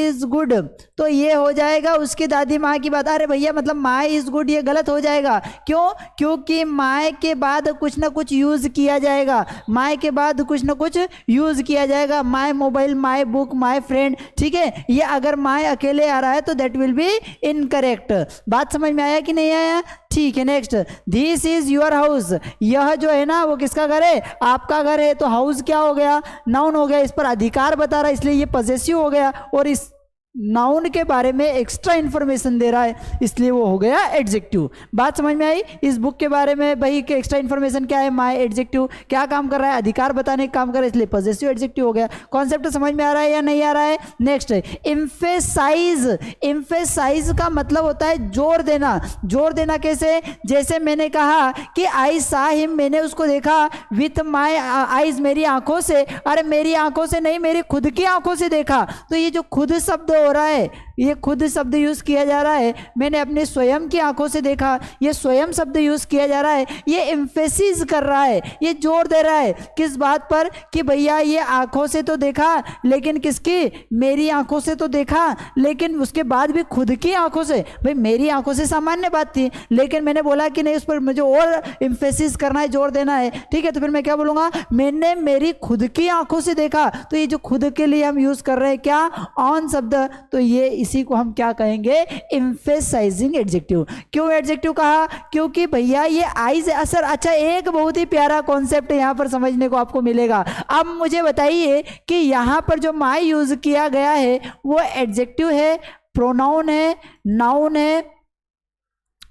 इज गुड तो ये हो जाएगा उसकी दादी माँ की बात। अरे भैया मतलब माय इज गुड, ये गलत हो जाएगा। क्यों? क्योंकि माय के बाद कुछ ना कुछ यूज किया जाएगा, माय के बाद कुछ ना कुछ यूज किया जाएगा, my mobile, my book, my friend. ठीक है, ये अगर माय अकेले आ रहा है तो दैट विल बी इनकरेक्ट। बात समझ में आया कि नहीं आया? ठीक है, next, this is your house, यह जो है ना वो किसका घर है, आपका घर है। तो हाउस क्या हो गया, नाउन हो गया, इस पर अधिकार बता रहा है इसलिए ये पॉजेसिव हो गया, और इस नाउन के बारे में एक्स्ट्रा इंफॉर्मेशन दे रहा है इसलिए वो हो गया एडजेक्टिव। बात समझ में आई? इस बुक के बारे में भाई के एक्स्ट्रा इंफॉर्मेशन क्या है, माय, एडजेक्टिव क्या काम कर रहा है, अधिकार बताने का काम कर रहा है इसलिए पॉजेसिव एडजेक्टिव हो गया। कॉन्सेप्ट समझ में आ रहा है या नहीं आ रहा है? नेक्स्ट, एम्फेसाइज, एम्फेसाइज का मतलब होता है जोर देना। जोर देना कैसे? जैसे मैंने कहा कि आई सा हिम, मैंने उसको देखा, विथ माई आईज, मेरी आंखों से। अरे मेरी आंखों से नहीं, मेरी खुद की आंखों से देखा। तो ये जो खुद शब्द हो रहा है, ये खुद शब्द यूज किया जा रहा है, मैंने अपने स्वयं की आंखों से देखा, ये स्वयं शब्द यूज किया जा रहा है। ये एम्फेसिस कर रहा है, ये जोर दे रहा है किस बात पर कि भैया ये आंखों से तो देखा, लेकिन किसकी, मेरी आंखों से तो देखा, लेकिन उसके बाद भी खुद की आंखों से। भाई मेरी आंखों से सामान्य बात थी, लेकिन मैंने बोला कि नहीं उस पर मुझे और एम्फेसिस करना है, जोर देना है। ठीक है, तो फिर मैं क्या बोलूंगा, मैंने मेरी खुद की आंखों से देखा। तो ये जो खुद के लिए हम यूज कर रहे हैं क्या, ऑन शब्द, तो ये इसी को हम क्या कहेंगे, एम्फेसाइजिंग एडजेक्टिव। क्यों एडजेक्टिव कहा? क्योंकि भैया ये आइज असर। अच्छा, एक बहुत ही प्यारा कॉन्सेप्ट यहां पर समझने को आपको मिलेगा। अब मुझे बताइए कि यहां पर जो माय यूज किया गया है वो एडजेक्टिव है, प्रोनाउन है, नाउन है,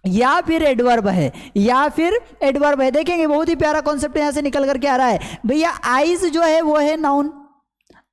या फिर एडवर्ब है, या फिर एडवर्ब है। देखेंगे बहुत ही प्यारा कॉन्सेप्ट यहां से निकल करके आ रहा है। भैया आइज जो है वो है नाउन,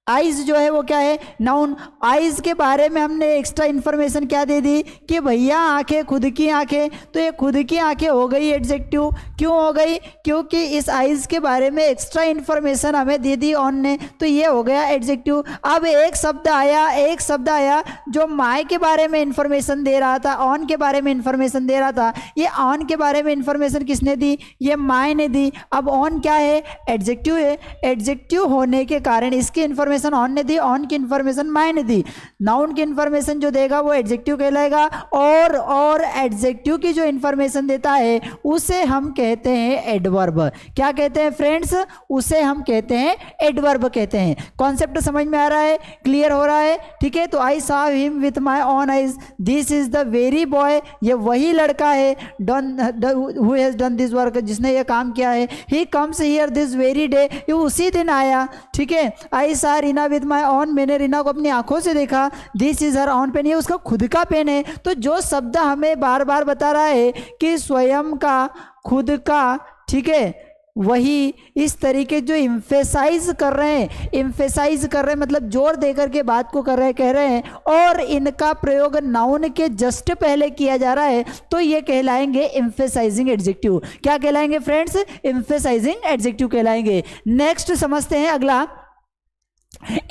आइज जो है वो क्या है, नाउन। आइज के बारे में हमने एक्स्ट्रा इन्फॉर्मेशन क्या दे दी कि भैया आंखें, खुद की आंखें, तो ये खुद की आंखें हो गई एडजेक्टिव। क्यों हो गई? क्योंकि इस आइज के बारे में एक्स्ट्रा इन्फॉर्मेशन हमें दे दी ऑन ने, तो ये हो गया एडजेक्टिव। अब एक शब्द आया जो माय के बारे में इंफॉर्मेशन दे रहा था, ऑन के बारे में इंफॉर्मेशन दे रहा था। ये ऑन के बारे में इंफॉर्मेशन किसने दी, ये माय ने दी। अब ऑन क्या है, एडजेक्टिव है। एडजेक्टिव होने के कारण इसकी इंफॉर्मेशन ऑन ने दी, ऑन की इंफॉर्मेशन माय ने दी। नाउन की इंफॉर्मेशन जो देगा वो एडजेक्टिव कहलाएगा, और एडजेक्टिव की जो इंफॉर्मेशन देता है उसे हम कहते हैं एडवर्ब। क्या कहते हैं फ्रेंड्स? उसे हम कहते हैं एडवर्ब कहते हैं। कॉन्सेप्ट समझ में आ रहा है, क्लियर हो रहा है? ठीक है, तो I saw him with my own eyes, this is the very boy, ये वही लड़का है, who has done this work, जिसने ये काम किया है। He comes here this very day, ये उसी दिन आया। ठीक है, I saw Reena with my own, मैंने रीना को अपनी आंखों से देखा। This is her own pen, ये उसका खुद का पेन है। तो जो शब्द हमें बार बार बता रहा है कि स्वयं का, खुद का, ठीक है, वही इस तरीके जो एम्फेसाइज कर रहे हैं, एम्फेसाइज कर रहे हैं मतलब जोर देकर के बात को कर रहे हैं, कह रहे हैं, और इनका प्रयोग नाउन के जस्ट पहले किया जा रहा है, तो ये कहलाएंगे एम्फेसाइजिंग एडजेक्टिव। क्या कहलाएंगे फ्रेंड्स? एम्फेसाइजिंग एडजेक्टिव कहलाएंगे। नेक्स्ट समझते हैं अगला,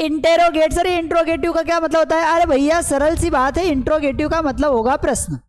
इंटेरोगेट। सर इंट्रोगेटिव का क्या मतलब होता है? अरे भैया सरल सी बात है, इंट्रोगेटिव का मतलब होगा प्रश्न।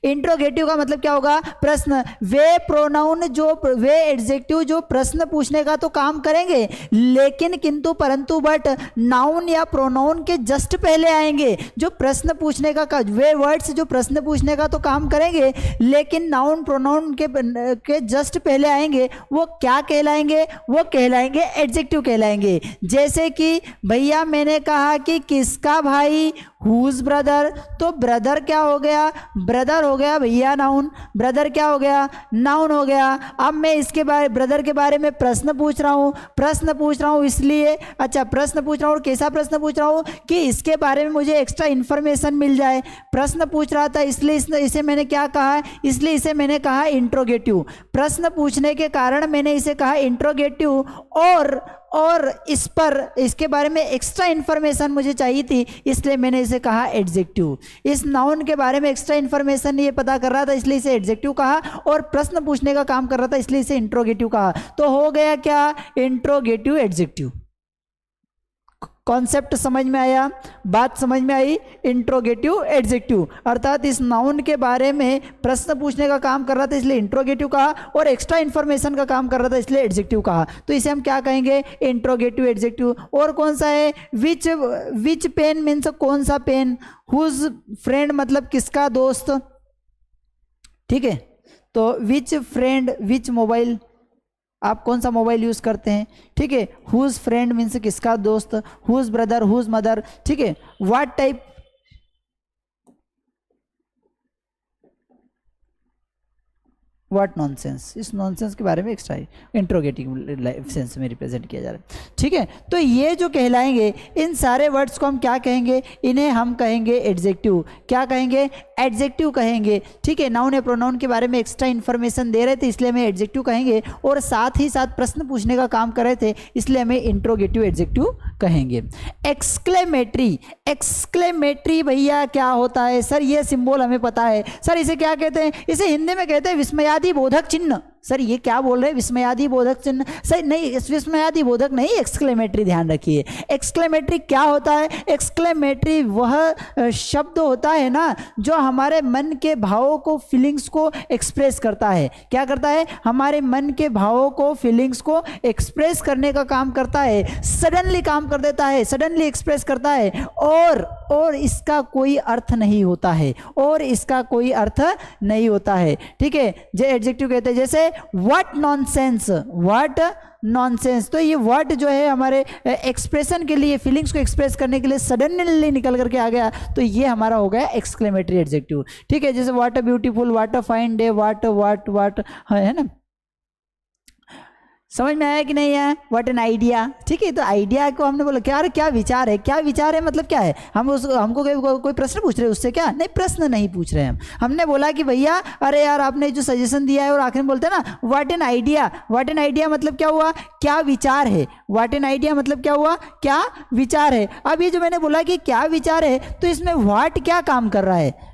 इंट्रोगेटिव का मतलब क्या होगा? प्रश्न। वे प्रोनाउन वे एडजेक्टिव जो प्रश्न पूछने का तो काम करेंगे, लेकिन किंतु परंतु बट नाउन या प्रोनाउन के जस्ट पहले आएंगे। जो प्रश्न पूछने का वे वर्ड्स जो प्रश्न पूछने का तो काम करेंगे, लेकिन नाउन प्रोनाउन के जस्ट पहले आएंगे, वो क्या कहलाएंगे? वो कहलाएंगे एडजेक्टिव कहलाएंगे। जैसे कि भैया मैंने कहा कि किसका भाई, हुज ब्रदर, तो ब्रदर क्या हो गया? ब्रदर हो गया भैया नाउन, ब्रदर क्या हो गया, नाउन हो गया। अब मैं इसके बारे ब्रदर के बारे में प्रश्न पूछ रहा हूँ इसलिए, अच्छा प्रश्न पूछ रहा हूँ, और कैसा प्रश्न पूछ रहा हूँ कि इसके बारे में मुझे एक्स्ट्रा इन्फॉर्मेशन मिल जाए। प्रश्न पूछ रहा था इसलिए इसे मैंने क्या कहा, इसलिए इसे मैंने कहा इंट्रोगेटिव। प्रश्न पूछने के कारण मैंने इसे कहा इंट्रोगेटिव, और इस पर इसके बारे में एक्स्ट्रा इन्फॉर्मेशन मुझे चाहिए थी, इसलिए मैंने इसे कहा एडजेक्टिव। इस नाउन के बारे में एक्स्ट्रा इन्फॉर्मेशन ये पता कर रहा था, इसलिए इसे एडजेक्टिव कहा, और प्रश्न पूछने का काम कर रहा था, इसलिए इसे इंट्रोगेटिव कहा। तो हो गया क्या, इंट्रोगेटिव एडजेक्टिव। कॉन्सेप्ट समझ में आया, बात समझ में आई, इंट्रोगेटिव एडजेक्टिव, अर्थात इस नाउन के बारे में प्रश्न पूछने का काम कर रहा था इसलिए इंट्रोगेटिव कहा, और एक्स्ट्रा इन्फॉर्मेशन का काम कर रहा था इसलिए एडजेक्टिव कहा। तो इसे हम क्या कहेंगे, इंट्रोगेटिव एडजेक्टिव। और कौन सा है, विच पेन मीन्स कौन सा पेन, हुज फ्रेंड मतलब किसका दोस्त, ठीक है। तो विच फ्रेंड, विच मोबाइल, आप कौन सा मोबाइल यूज करते हैं, ठीक है। हुज फ्रेंड मीन्स किसका दोस्त, हुज ब्रदर, हुज मदर, ठीक है। व्हाट टाइप, व्हाट नॉनसेंस, इस नॉनसेंस के बारे में एक्स्ट्रा इंट्रोगेटिव सेंस में रिप्रेजेंट किया जा रहा है, ठीक है। तो ये जो कहलाएंगे, इन सारे वर्ड्स को हम क्या कहेंगे, इन्हें हम कहेंगे एडजेक्टिव। क्या कहेंगे, एडजेक्टिव कहेंगे, ठीक है। नाउन या प्रोनाउन के बारे में एक्स्ट्रा इन्फॉर्मेशन दे रहे थे इसलिए हमें एडजेक्टिव कहेंगे, और साथ ही साथ प्रश्न पूछने का काम कर रहे थे इसलिए हमें इंट्रोगेटिव एडजेक्टिव कहेंगे। एक्सक्लेमेटरी, एक्सक्लेमेटरी भैया क्या होता है सर, ये सिंबल हमें पता है सर, इसे क्या कहते हैं, इसे हिंदी में कहते हैं विस्मयादि बोधक चिन्ह। सर ये क्या बोल रहे हैं, विस्मयादि बोधक चिन्ह, सर नहीं, विस्मयादि बोधक नहीं, एक्सक्लेमेटरी ध्यान रखिए। एक्सक्लेमेटरी क्या होता है, एक्सक्लेमेटरी वह शब्द होता है ना जो हमारे मन के भावों को, फीलिंग्स को एक्सप्रेस करता है। क्या करता है, हमारे मन के भावों को, फीलिंग्स को एक्सप्रेस करने का काम करता है, सडनली काम कर देता है, सडनली एक्सप्रेस करता है, और इसका कोई अर्थ नहीं होता है, और इसका कोई अर्थ नहीं होता है, ठीक है। जो एडजेक्टिव कहते हैं, जैसे व्हाट नॉनसेंस, व्हाट नॉनसेंस, तो ये वर्ड जो है हमारे एक्सप्रेशन के लिए, फीलिंग्स को एक्सप्रेस करने के लिए सडनली निकल करके आ गया, तो ये हमारा हो गया एक्सक्लेमेटरी एडजेक्टिव, ठीक है। जैसे what a beautiful, what a fine day, what है ना, समझ में आया कि नहीं है, व्हाट एन आइडिया, ठीक है। तो आइडिया को हमने बोला क्या विचार है, क्या विचार है मतलब क्या है, हम हमको कोई प्रश्न पूछ रहे हैं उससे, क्या नहीं, प्रश्न नहीं पूछ रहे हैं हमने बोला कि भैया अरे यार आपने जो सजेशन दिया है, और आखिर में बोलते हैं ना what an idea, what an idea मतलब क्या हुआ, क्या विचार है, व्हाट एन आइडिया मतलब क्या हुआ, क्या विचार है। अब ये जो मैंने बोला कि क्या विचार है, तो इसमें व्हाट क्या काम कर रहा है,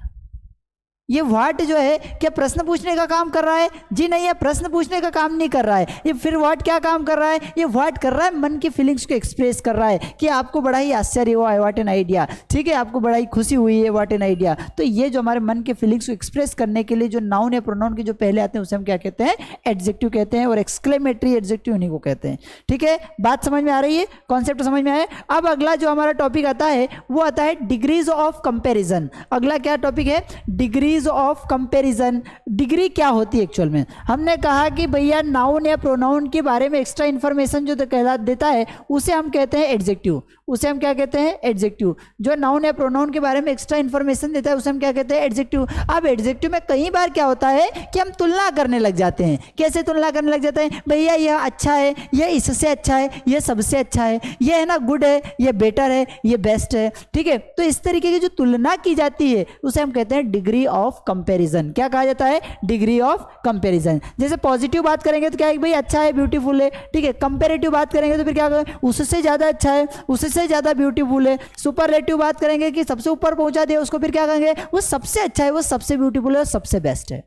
ये व्हाट जो है क्या प्रश्न पूछने का काम कर रहा है, जी नहीं, ये प्रश्न पूछने का काम नहीं कर रहा है। ये फिर व्हाट क्या काम कर रहा है, ये व्हाट कर रहा है मन की फीलिंग्स को एक्सप्रेस कर रहा है कि आपको बड़ा ही आश्चर्य हुआ है, व्हाट एन आइडिया, ठीक है, आपको बड़ा ही खुशी हुई है, व्हाट एन आइडिया। तो ये जो हमारे मन के फीलिंग्स को एक्सप्रेस करने के लिए जो नाउन या प्रोनाउन के जो पहले आते हैं उसे हम क्या कहते हैं, एडजेक्टिव कहते हैं, और एक्सक्लेमेटरी एडजेक्टिव उन्हीं को कहते हैं, ठीक है। बात समझ में आ रही है, कॉन्सेप्ट समझ में आया। अब अगला जो हमारा टॉपिक आता है वो आता है डिग्रीज ऑफ कंपेरिजन। अगला क्या टॉपिक है, डिग्रीज ऑफ कंपेरिजन। डिग्री क्या होती है एक्चुअल में, हमने कहा कि भैया नाउन या प्रोनाउन के बारे में एक्स्ट्रा इन्फॉर्मेशन जो कहला देता है उसे हम कहते हैं एडजेक्टिव, उसे हम क्या कहते हैं, एडजेक्टिव। जो नाउन या प्रोनाउन के बारे में एक्स्ट्रा इन्फॉर्मेशन देता है उसे हम क्या कहते हैं, एडजेक्टिव। अब एडजेक्टिव में कई बार क्या होता है कि हम तुलना करने लग जाते हैं। कैसे तुलना करने लग जाते हैं, भैया यह अच्छा है, यह इससे अच्छा है, यह सबसे अच्छा है, यह है ना गुड है, यह बेटर है, यह बेस्ट है, ठीक है। तो इस तरीके की जो तुलना की जाती है उसे हम कहते हैं डिग्री ऑफ कंपेरिजन। क्या कहा जाता है, डिग्री ऑफ कंपैरिजन। जैसे पॉजिटिव बात करेंगे तो क्या है, भाई अच्छा है, ब्यूटीफुल है, ठीक है। कंपैरेटिव बात करेंगे तो फिर क्या करें, उससे ज्यादा अच्छा है, उससे ज्यादा ब्यूटीफुल है। सुपरलेटिव बात करेंगे कि सबसे ऊपर पहुंचा दिया उसको, फिर क्या कहेंगे, वो सबसे अच्छा है, वो सबसे ब्यूटीफुल है, सबसे बेस्ट है।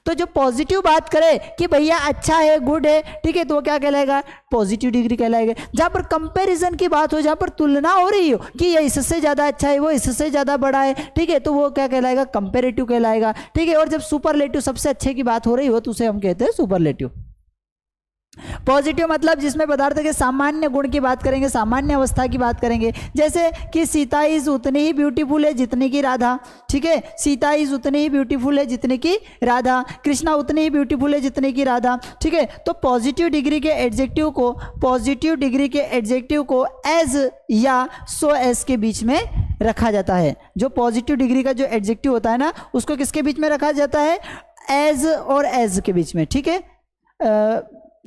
तो जो पॉजिटिव बात करे कि भैया अच्छा है, गुड है, ठीक है, तो वो क्या कहलाएगा, पॉजिटिव डिग्री कहलाएगा। जहां पर कंपैरिजन की बात हो, जहां पर तुलना हो रही हो कि ये इससे ज्यादा अच्छा है, वो इससे ज्यादा बड़ा है, ठीक है, तो वो क्या कहलाएगा, कंपैरेटिव कहलाएगा, ठीक है। और जब सुपरलेटिव सबसे अच्छे की बात हो रही हो तो उसे हम कहते हैं सुपरलेटिव। पॉजिटिव मतलब जिसमें पदार्थ के सामान्य गुण की बात करेंगे, सामान्य अवस्था की बात करेंगे। जैसे कि सीता इज उतनी ही ब्यूटीफुल है जितनी की राधा, ठीक है, सीता इज उतनी ही ब्यूटीफुल है जितनी की राधा, कृष्णा उतनी ही ब्यूटीफुल है जितनी की राधा, ठीक है। तो पॉजिटिव डिग्री के एडजेक्टिव को, पॉजिटिव डिग्री के एडजेक्टिव को एज या सो एज के बीच में रखा जाता है। जो पॉजिटिव डिग्री का जो एडजेक्टिव होता है ना, उसको किसके बीच में रखा जाता है? एज और एज के बीच में, ठीक है।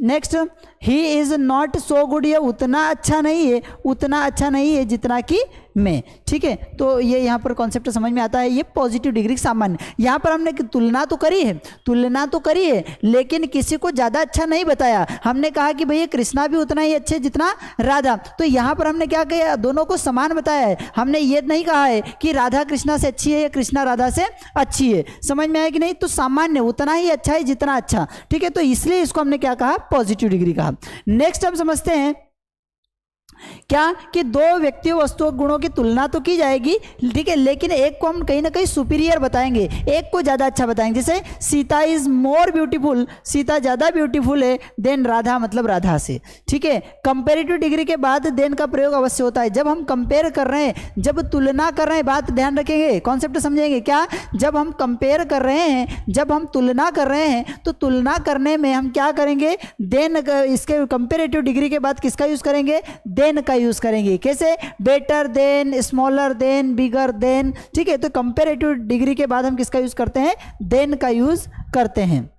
Next, he is not so good, ये उतना अच्छा नहीं है, उतना अच्छा नहीं है जितना कि मैं, ठीक है। तो ये यहाँ पर कॉन्सेप्ट समझ में आता है, ये पॉजिटिव डिग्री सामान्य। यहाँ पर हमने तुलना तो करी है, तुलना तो करी है, लेकिन किसी को ज़्यादा अच्छा नहीं बताया। हमने कहा कि भैया कृष्णा भी उतना ही अच्छे जितना राधा, तो यहाँ पर हमने क्या किया? दोनों को समान बताया है। हमने ये नहीं कहा है कि राधा कृष्णा से अच्छी है या कृष्णा राधा से अच्छी है। समझ में आया कि नहीं? तो सामान्य, उतना ही अच्छा है जितना अच्छा, ठीक है। तो इसलिए इसको हमने क्या कहा? पॉजिटिव डिग्री कहा। नेक्स्ट हम समझते हैं क्या कि दो व्यक्तियों, वस्तुओं, गुणों की तुलना तो की जाएगी, ठीक है, लेकिन एक को हम कहीं ना कहीं सुपीरियर बताएंगे, एक को ज़्यादा अच्छा बताएंगे। जैसे Sita is more beautiful, Sita ज़्यादा ब्यूटीफुल है देन राधा, मतलब राधा से, ठीक है। कंपेरेटिव डिग्री के बाद देन का प्रयोग अवश्य होता है। जब हम कंपेयर कर रहे हैं, जब तुलना कर रहे हैं, बात ध्यान रखेंगे, कॉन्सेप्ट समझेंगे क्या? जब हम कंपेयर कर रहे हैं, जब हम तुलना कर रहे हैं, तो तुलना करने में हम क्या करेंगे? देन, इसके कंपेरेटिव डिग्री के बाद किसका यूज़ करेंगे? देन का यूज करेंगे। कैसे? Better than, smaller than, bigger than, ठीक है। तो कंपेरेटिव डिग्री के बाद हम किसका यूज करते हैं? देन का यूज करते हैं।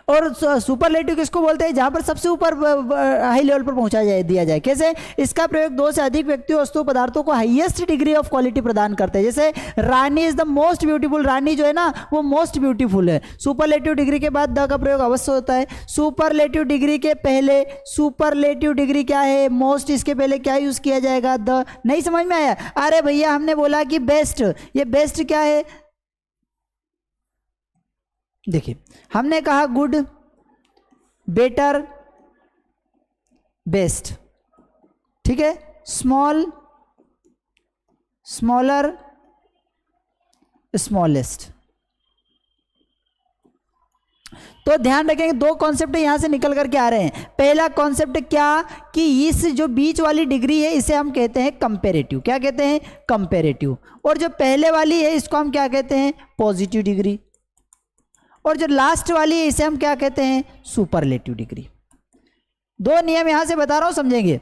और सुपरलेटिव किसको बोलते हैं? जहां पर सबसे ऊपर हाई लेवल पर पहुंचा दिया जाए। कैसे? इसका प्रयोग दो से अधिक व्यक्तियों, वस्तुओं, पदार्थों को हाईएस्ट डिग्री ऑफ क्वालिटी प्रदान करते हैं। जैसे रानी इज द मोस्ट ब्यूटीफुल, रानी जो है ना वो मोस्ट ब्यूटीफुल है। सुपरलेटिव डिग्री के बाद द का प्रयोग अवश्य होता है। सुपरलेटिव डिग्री के पहले, सुपरलेटिव डिग्री क्या है? मोस्ट, इसके पहले क्या यूज किया जाएगा? द। नहीं समझ में आया? अरे भैया हमने बोला कि बेस्ट, ये बेस्ट क्या है? देखिए हमने कहा गुड, बेटर, बेस्ट, ठीक है। Small, smaller, smallest. तो ध्यान रखेंगे दो कॉन्सेप्ट यहां से निकल करके आ रहे हैं। पहला कॉन्सेप्ट क्या कि इस जो बीच वाली डिग्री है इसे हम कहते हैं कंपेरेटिव। क्या कहते हैं? कंपेरेटिव। और जो पहले वाली है इसको हम क्या कहते हैं? Positive degree. और जो लास्ट वाली है इसे हम क्या कहते हैं? Superlative degree. दो नियम यहां से बता रहा हूं, समझेंगे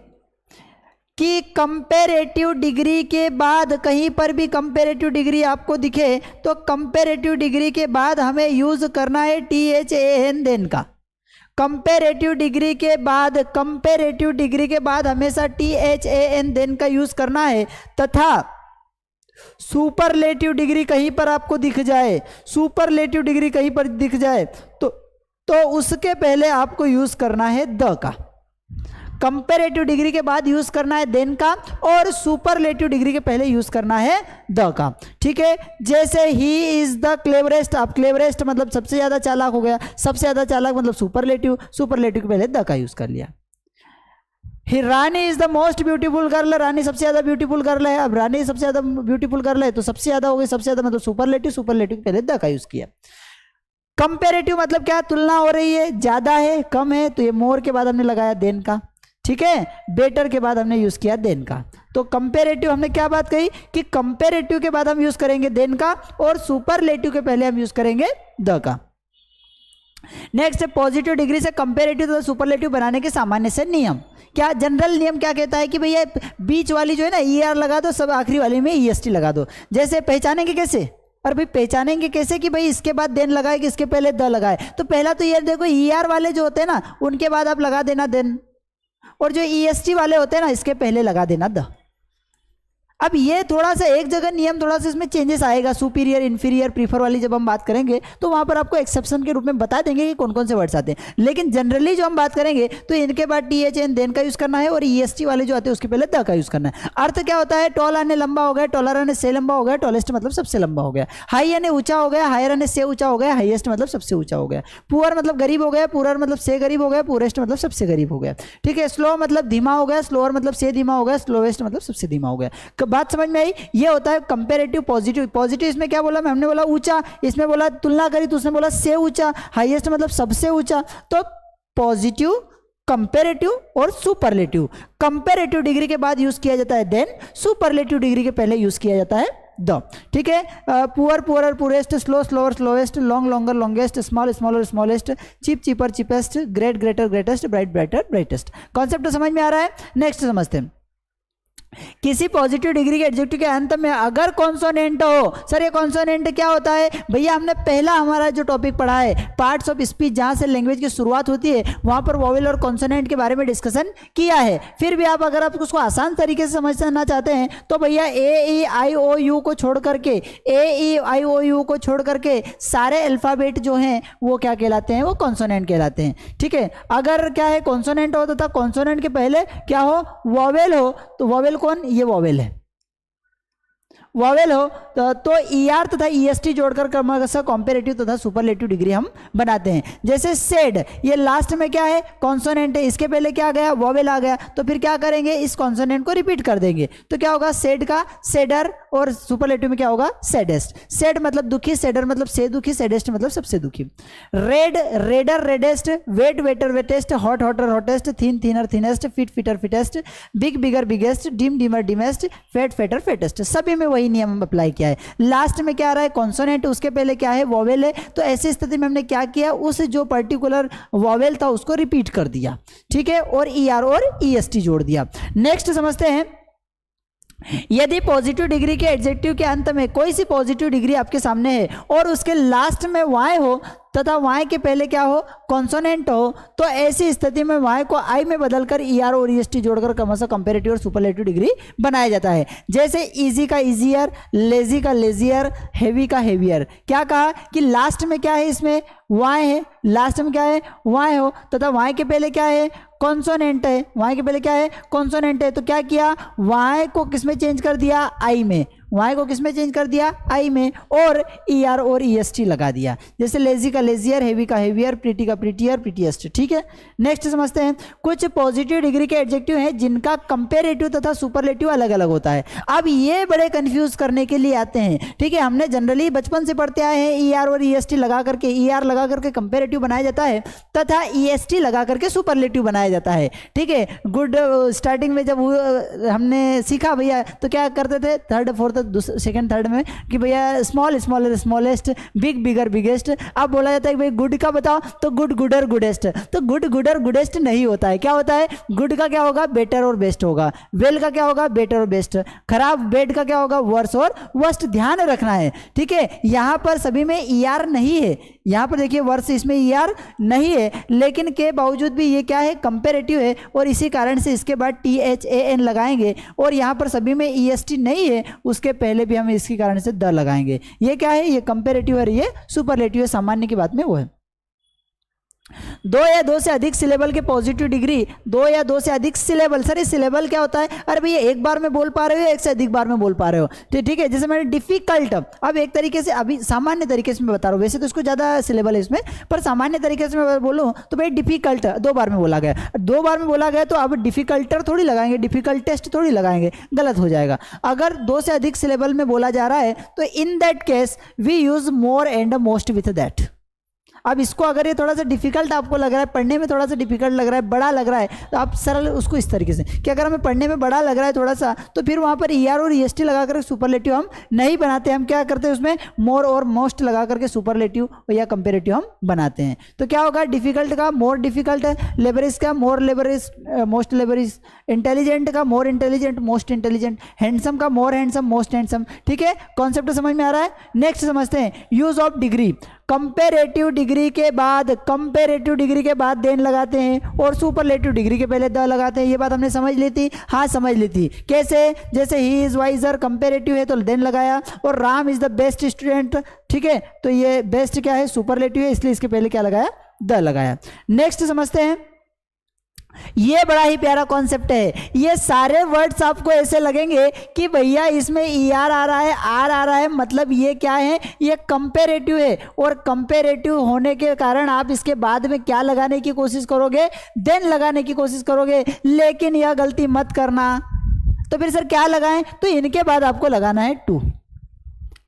कि कंपेरेटिव डिग्री के बाद कहीं पर भी कंपेरेटिव डिग्री आपको दिखे तो कंपेरेटिव डिग्री के बाद हमें यूज करना है THAN देन का। कंपेरेटिव डिग्री के बाद, कंपेरेटिव डिग्री के बाद हमेशा THAN देन का यूज करना है। तथा सुपरलेटिव डिग्री कहीं पर आपको दिख जाए, सुपरलेटिव डिग्री कहीं पर दिख जाए तो उसके पहले आपको यूज करना है द का। कंपेरेटिव डिग्री के बाद यूज करना है देन का, और सुपरलेटिव डिग्री के पहले यूज करना है द का, ठीक है। जैसे ही इज द क्लेवरेस्ट, आप क्लेवरेस्ट मतलब सबसे ज्यादा चालाक हो गया, सबसे ज्यादा चालाक मतलब सुपरलेटिव, सुपरलेटिव के पहले द का यूज कर लिया। Rani is the most beautiful girl, Rani सबसे ज्यादा ब्यूटीफुल गर्ल है। अब रानी सबसे ज्यादा ब्यूटीफुल गर्ल है तो सबसे ज्यादा हो गई, सबसे ज्यादा मतलब सुपरलेटिव, सुपरलेटिव पहले द का यूज किया। कंपेरेटिव मतलब क्या? तुलना हो रही है, ज्यादा है, कम है, तो ये मोर के बाद हमने लगाया देन का, ठीक है। बेटर के बाद हमने यूज किया देन का। तो कंपेरेटिव हमने क्या बात कही कि कंपेरेटिव के बाद हम यूज करेंगे देन का, और सुपरलेटिव के पहले हम यूज करेंगे द का। नेक्स्ट है पॉजिटिव डिग्री से कंपेरेटिव तथा सुपरलेटिव बनाने के सामान्य से नियम। क्या जनरल नियम क्या कहता है कि भैया बीच वाली जो है ना ER लगा दो, सब आखिरी वाली में EST लगा दो। जैसे पहचानेंगे कैसे? और भाई पहचानेंगे कैसे कि भाई इसके बाद देन लगाए कि इसके पहले द लगाए? तो पहला तो ये देखो ER वाले जो होते हैं ना उनके बाद आप लगा देना देन, और जो EST वाले होते हैं ना इसके पहले लगा देना द। अब ये थोड़ा सा एक जगह नियम थोड़ा सा इसमें चेंजेस आएगा, सुपीरियर, इन्फीरियर, प्रीफर वाली जब हम बात करेंगे तो वहां पर आपको एक्सेप्शन के रूप में बता देंगे कि कौन कौन से वर्ड्स आते हैं। लेकिन जनरली जो हम बात करेंगे तो इनके बाद THAN देन का यूज करना है, और EST वाले जो आते हैं उसके पहले द का यूज करना है। अर्थ क्या होता है? टॉल यानी लंबा हो गया, टॉलर यानी से लंबा हो गया, टॉलेस्ट मतलब सबसे लंबा हो गया। हाई यानी ऊंचा हो गया, हायर यानी से ऊंचा हो गया, हाईएस्ट मतलब सबसे ऊंचा हो गया। पुअर मतलब गरीब हो गया, पुअर मतलब से गरीब हो गया, पुअरेस्ट मतलब सबसे गरीब हो गया, ठीक है। स्लो मतलब धीमा हो गया, स्लोअर मतलब से धीमा हो गया, स्लोवेस्ट मतलब सबसे धीमा हो गया। बात समझ में आई? ये होता है कंपेरेटिव पॉजिटिव। पॉजिटिव इसमें क्या बोला? हमने बोला ऊंचा, इसमें बोला तुलना करी तो उसने बोला से ऊंचा, हाईएस्ट मतलब सबसे ऊंचा। तो पॉजिटिव, कंपेरेटिव और सुपरलेटिव। कंपेरेटिव डिग्री के बाद यूज किया जाता है देन, सुपरलेटिव डिग्री के पहले यूज किया जाता है द, ठीक है। Poor, poorer, poorest, slow, slower, slowest, long, longer, longest, small, smaller, smallest, cheap, cheaper, cheapest, great, greater, greatest, bright, brighter, brightest. Concept समझ में आ रहा है? नेक्स्ट समझते हैं। किसी पॉजिटिव डिग्री के एडजेक्टिव के अंत में अगर कॉन्सोनेंट हो, सर ये कॉन्सोनेंट क्या होता है भैया, हमने पहला हमारा जो टॉपिक पढ़ा है पार्ट्स ऑफ स्पीच, जहां से लैंग्वेज की शुरुआत होती है, वहां पर वोवेल और कॉन्सोनेंट के बारे में डिस्कशन किया है। फिर भी आप अगर आप उसको आसान तरीके से समझना चाहते हैं तो भैया AEIOU को छोड़ करके, AEIOU को छोड़ करके सारे अल्फाबेट जो हैं वो क्या कहलाते हैं, वो कॉन्सोनेंट कहलाते हैं। ठीक है, अगर क्या है कॉन्सोनेंट हो तथा कॉन्सोनेंट के पहले क्या हो, वोवेल हो, तो वोवेल कौन, ये वोवेल है, वोवेल हो तो ER तथा EST जोड़कर क्रमशः कॉम्पेरेटिव तथा सुपरलेटिव डिग्री हम बनाते हैं। जैसे सेड, ये लास्ट में क्या है, कॉन्सोनेंट है, इसके पहले क्या आ गया, वोवेल आ गया, तो फिर क्या करेंगे, इस कॉन्सोनेंट को रिपीट कर देंगे, तो क्या होगा, सेड का सेडर, और सुपरलेटिव में क्या होगा, सेडेस्ट। सेड मतलब दुखी, सेडर मतलब से दुखी, सेडेस्ट मतलब सबसे दुखी। Red redder reddest, wet wetter wettest, hot hotter hottest, thin thinner thinnest, fit fitter fittest, big bigger biggest, dim dimmer dimmest, fat fatter fattest, सभी में वही नियम अप्लाई किया है। लास्ट में क्या आ रहा है, कॉन्सोनेंट, उसके पहले क्या है, वोवेल है, तो ऐसी स्थिति में हमने क्या किया, उस जो पर्टिकुलर वोवेल था उसको रिपीट कर दिया। ठीक है, और ER और EST जोड़ दिया। नेक्स्ट समझते हैं, यदि पॉजिटिव डिग्री के एडजेक्टिव के अंत में कोई सी पॉजिटिव डिग्री आपके सामने है और उसके लास्ट में Y हो तथा Y के पहले क्या हो, कॉन्सोनेंट हो, तो ऐसी स्थिति में Y को I में बदलकर ER और EST जोड़कर क्रमशः कंपैरेटिव और सुपरलेटिव डिग्री बनाया जाता है। जैसे इजी का इजियर, लेजी का लेजियर, हेवी का हेवियर। क्या कहा कि लास्ट में क्या है, इसमें Y है, लास्ट में क्या है, Y हो, तथा Y के पहले क्या है, कॉन्सोनेंट है, Y के पहले क्या है, कॉन्सोनेंट है, तो क्या किया, Y को किसमें चेंज कर दिया, I में, Y को किसमें चेंज कर दिया, I में, और ER और EST लगा दिया। जैसे लेजी का लेजियर, हेवी का हेवियर, प्रीटी का प्रीटियर, प्रीटिएस्ट। ठीक है, नेक्स्ट समझते हैं, कुछ पॉजिटिव डिग्री के एडजेक्टिव हैं जिनका कंपेरेटिव तथा सुपरलेटिव अलग अलग होता है। अब ये बड़े कंफ्यूज करने के लिए आते हैं। ठीक है, हमने जनरली बचपन से पढ़ते आए हैं, ER और EST लगा करके, ER लगा करके कंपेरेटिव बनाया जाता है तथा EST लगा करके सुपरलेटिव बनाया जाता है। ठीक है, गुड स्टार्टिंग में जब हमने सीखा भैया तो क्या करते थे, थर्ड फोर्थ सेकंड थर्ड में कि भैया small smaller smallest, big bigger biggest. अब बोला जाता है कि भाई गुड का बताओ, तो गुड गुडर गुडेस्ट, तो गुड गुडर गुडेस्ट नहीं होता है। क्या होता है, गुड का क्या होगा, बेटर और बेस्ट होगा, वेल का क्या होगा, बेटर और बेस्ट, खराब बेड का क्या होगा, वर्स और वर्स्ट। ध्यान रखना है। ठीक है, यहाँ पर सभी में ER नहीं है, यहाँ पर देखिए वर्स, इसमें ER नहीं है, लेकिन के बावजूद भी ये क्या है, कंपेरेटिव है, और इसी कारण से इसके बाद THAN लगाएंगे, और यहाँ पर सभी में EST नहीं है, उसके पहले भी हम इसके कारण से द लगाएंगे। ये क्या है, ये कंपेरेटिव है, ये सुपरलेटिव है, सामान्य की बात में वो है। 2 या 2 से अधिक सिलेबल के पॉजिटिव डिग्री, 2 या 2 से अधिक सिलेबल। सर ये सिलेबल क्या होता है, अरे भैया एक बार में बोल पा रहे हो, एक से अधिक बार में बोल पा रहे हो। ठीक है, जैसे मैंने डिफिकल्ट, अब एक तरीके से अभी सामान्य तरीके से मैं बता रहा हूँ, वैसे तो इसको ज़्यादा सिलेबल है इसमें, पर सामान्य तरीके से मैं बोलूँ तो भाई डिफिकल्ट 2 बार में बोला गया, 2 बार में बोला गया तो अब डिफिकल्टर थोड़ी लगाएंगे, डिफिकल्टेस्ट थोड़ी लगाएंगे, गलत हो जाएगा। अगर 2 से अधिक सिलेबल में बोला जा रहा है तो in that case we use more and most with that. अब इसको अगर ये थोड़ा सा डिफिकल्ट आपको लग रहा है, पढ़ने में थोड़ा सा डिफिकल्ट लग रहा है, बड़ा लग रहा है, तो आप सरल उसको इस तरीके से कि अगर हमें पढ़ने में बड़ा लग रहा है थोड़ा सा, तो फिर वहाँ पर ER और EST लगा करके सुपरलेटिव हम नहीं बनाते, हम क्या करते हैं उसमें मोर और मोस्ट लगा करके सुपरलेटिव या कंपेरेटिव हम बनाते हैं। तो क्या होगा, डिफिकल्ट का मोर डिफिकल्ट, लेबरिस का मोर लेबरिस, मोस्ट लेबरिस, इंटेलिजेंट का more intelligent, most intelligent, handsome का मोर हैंडसम, मोस्ट हैंडसम। ठीक है, कॉन्सेप्ट समझ में आ रहा है। नेक्स्ट समझते हैं use of degree. Comparative degree के बाद, कंपेरेटिव डिग्री के बाद देन लगाते हैं और सुपरलेटिव डिग्री के पहले द लगाते हैं। ये बात हमने समझ ली थी, हाँ समझ ली थी। कैसे, जैसे ही इज वाइजर कंपेरेटिव है तो देन लगाया, और Ram is the best student. ठीक है, तो ये बेस्ट क्या है, सुपरलेटिव है, इसलिए इसके पहले क्या लगाया, द लगाया। नेक्स्ट समझते हैं, ये बड़ा ही प्यारा कॉन्सेप्ट है। ये सारे वर्ड्स आपको ऐसे लगेंगे कि भैया इसमें ER आ रहा है, R आ रहा है, मतलब ये क्या है, ये कंपेरेटिव है, और कंपेरेटिव होने के कारण आप इसके बाद में क्या लगाने की कोशिश करोगे, देन लगाने की कोशिश करोगे, लेकिन यह गलती मत करना। तो फिर सर क्या लगाएं, तो इनके बाद आपको लगाना है टू।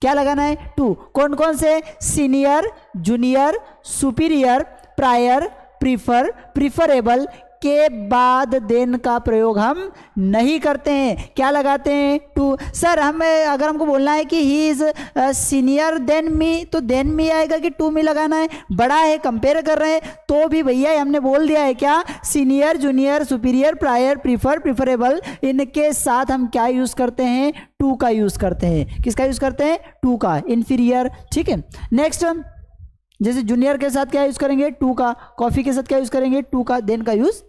क्या लगाना है, टू। कौन कौन से, senior, junior, superior, prior, prefer, preferable, के बाद देन का प्रयोग हम नहीं करते हैं। क्या लगाते हैं? टू। सर हमें अगर हमको बोलना है कि he is senior than me, तो देन मी आएगा कि टू मी लगाना है? बड़ा है, कंपेयर कर रहे हैं, तो भी भैया हमने बोल दिया है क्या? Senior, junior, superior, prior, prefer, preferable, इनके साथ हम क्या यूज करते हैं? टू का यूज करते हैं। किसका यूज करते हैं? टू का। इन्फीरियर, ठीक है। नेक्स्ट, जैसे जूनियर के साथ क्या यूज करेंगे? टू का। कॉफी के साथ क्या यूज करेंगे? टू का। देन का यूज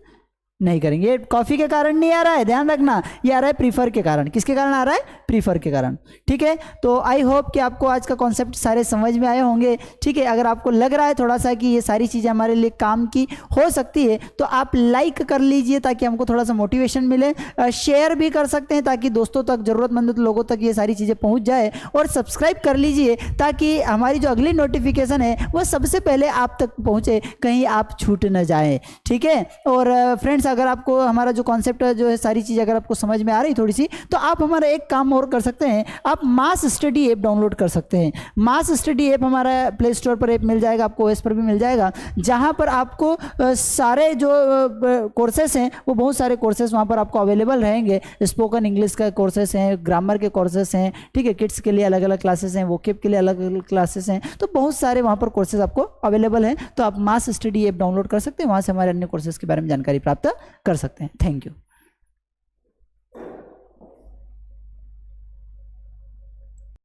नहीं करेंगे। कॉफी के कारण नहीं आ रहा है, ध्यान रखना, ये आ रहा है प्रीफर के कारण। किसके कारण आ रहा है? प्रीफर के कारण, ठीक है। तो आई होप कि आपको आज का कॉन्सेप्ट सारे समझ में आए होंगे, ठीक है। अगर आपको लग रहा है थोड़ा सा कि ये सारी चीज़ें हमारे लिए काम की हो सकती है तो आप लाइक कर लीजिए ताकि हमको थोड़ा सा मोटिवेशन मिले। शेयर भी कर सकते हैं ताकि दोस्तों तक, ज़रूरतमंद लोगों तक ये सारी चीज़ें पहुँच जाए, और सब्सक्राइब कर लीजिए ताकि हमारी जो अगली नोटिफिकेशन है वो सबसे पहले आप तक पहुँचे, कहीं आप छूट न जाए, ठीक है। और फ्रेंड्स, अगर आपको हमारा जो कॉन्सेप्ट जो है सारी चीज़ अगर आपको समझ में आ रही थोड़ी सी, तो आप हमारा एक काम और कर सकते हैं, आप मास स्टडी ऐप डाउनलोड कर सकते हैं। मास स्टडी ऐप हमारा प्ले स्टोर पर ऐप मिल जाएगा, आपको ओएस पर भी मिल जाएगा, जहां पर आपको सारे जो कोर्सेस हैं वो बहुत सारे कोर्सेस वहां पर आपको अवेलेबल रहेंगे। स्पोकन इंग्लिश का कोर्सेस हैं, ग्रामर के कोर्सेस हैं, ठीक है, किड्स के लिए अलग अलग क्लासेस हैं, वोकेब के लिए अलग अलग क्लासेस हैं, तो बहुत सारे वहाँ पर कोर्सेज आपको अवेलेबल हैं। तो आप मास स्टडी ऐप डाउनलोड कर सकते हैं, वहाँ से हमारे अन्य कोर्सेज के बारे में जानकारी प्राप्त कर सकते हैं। Thank you.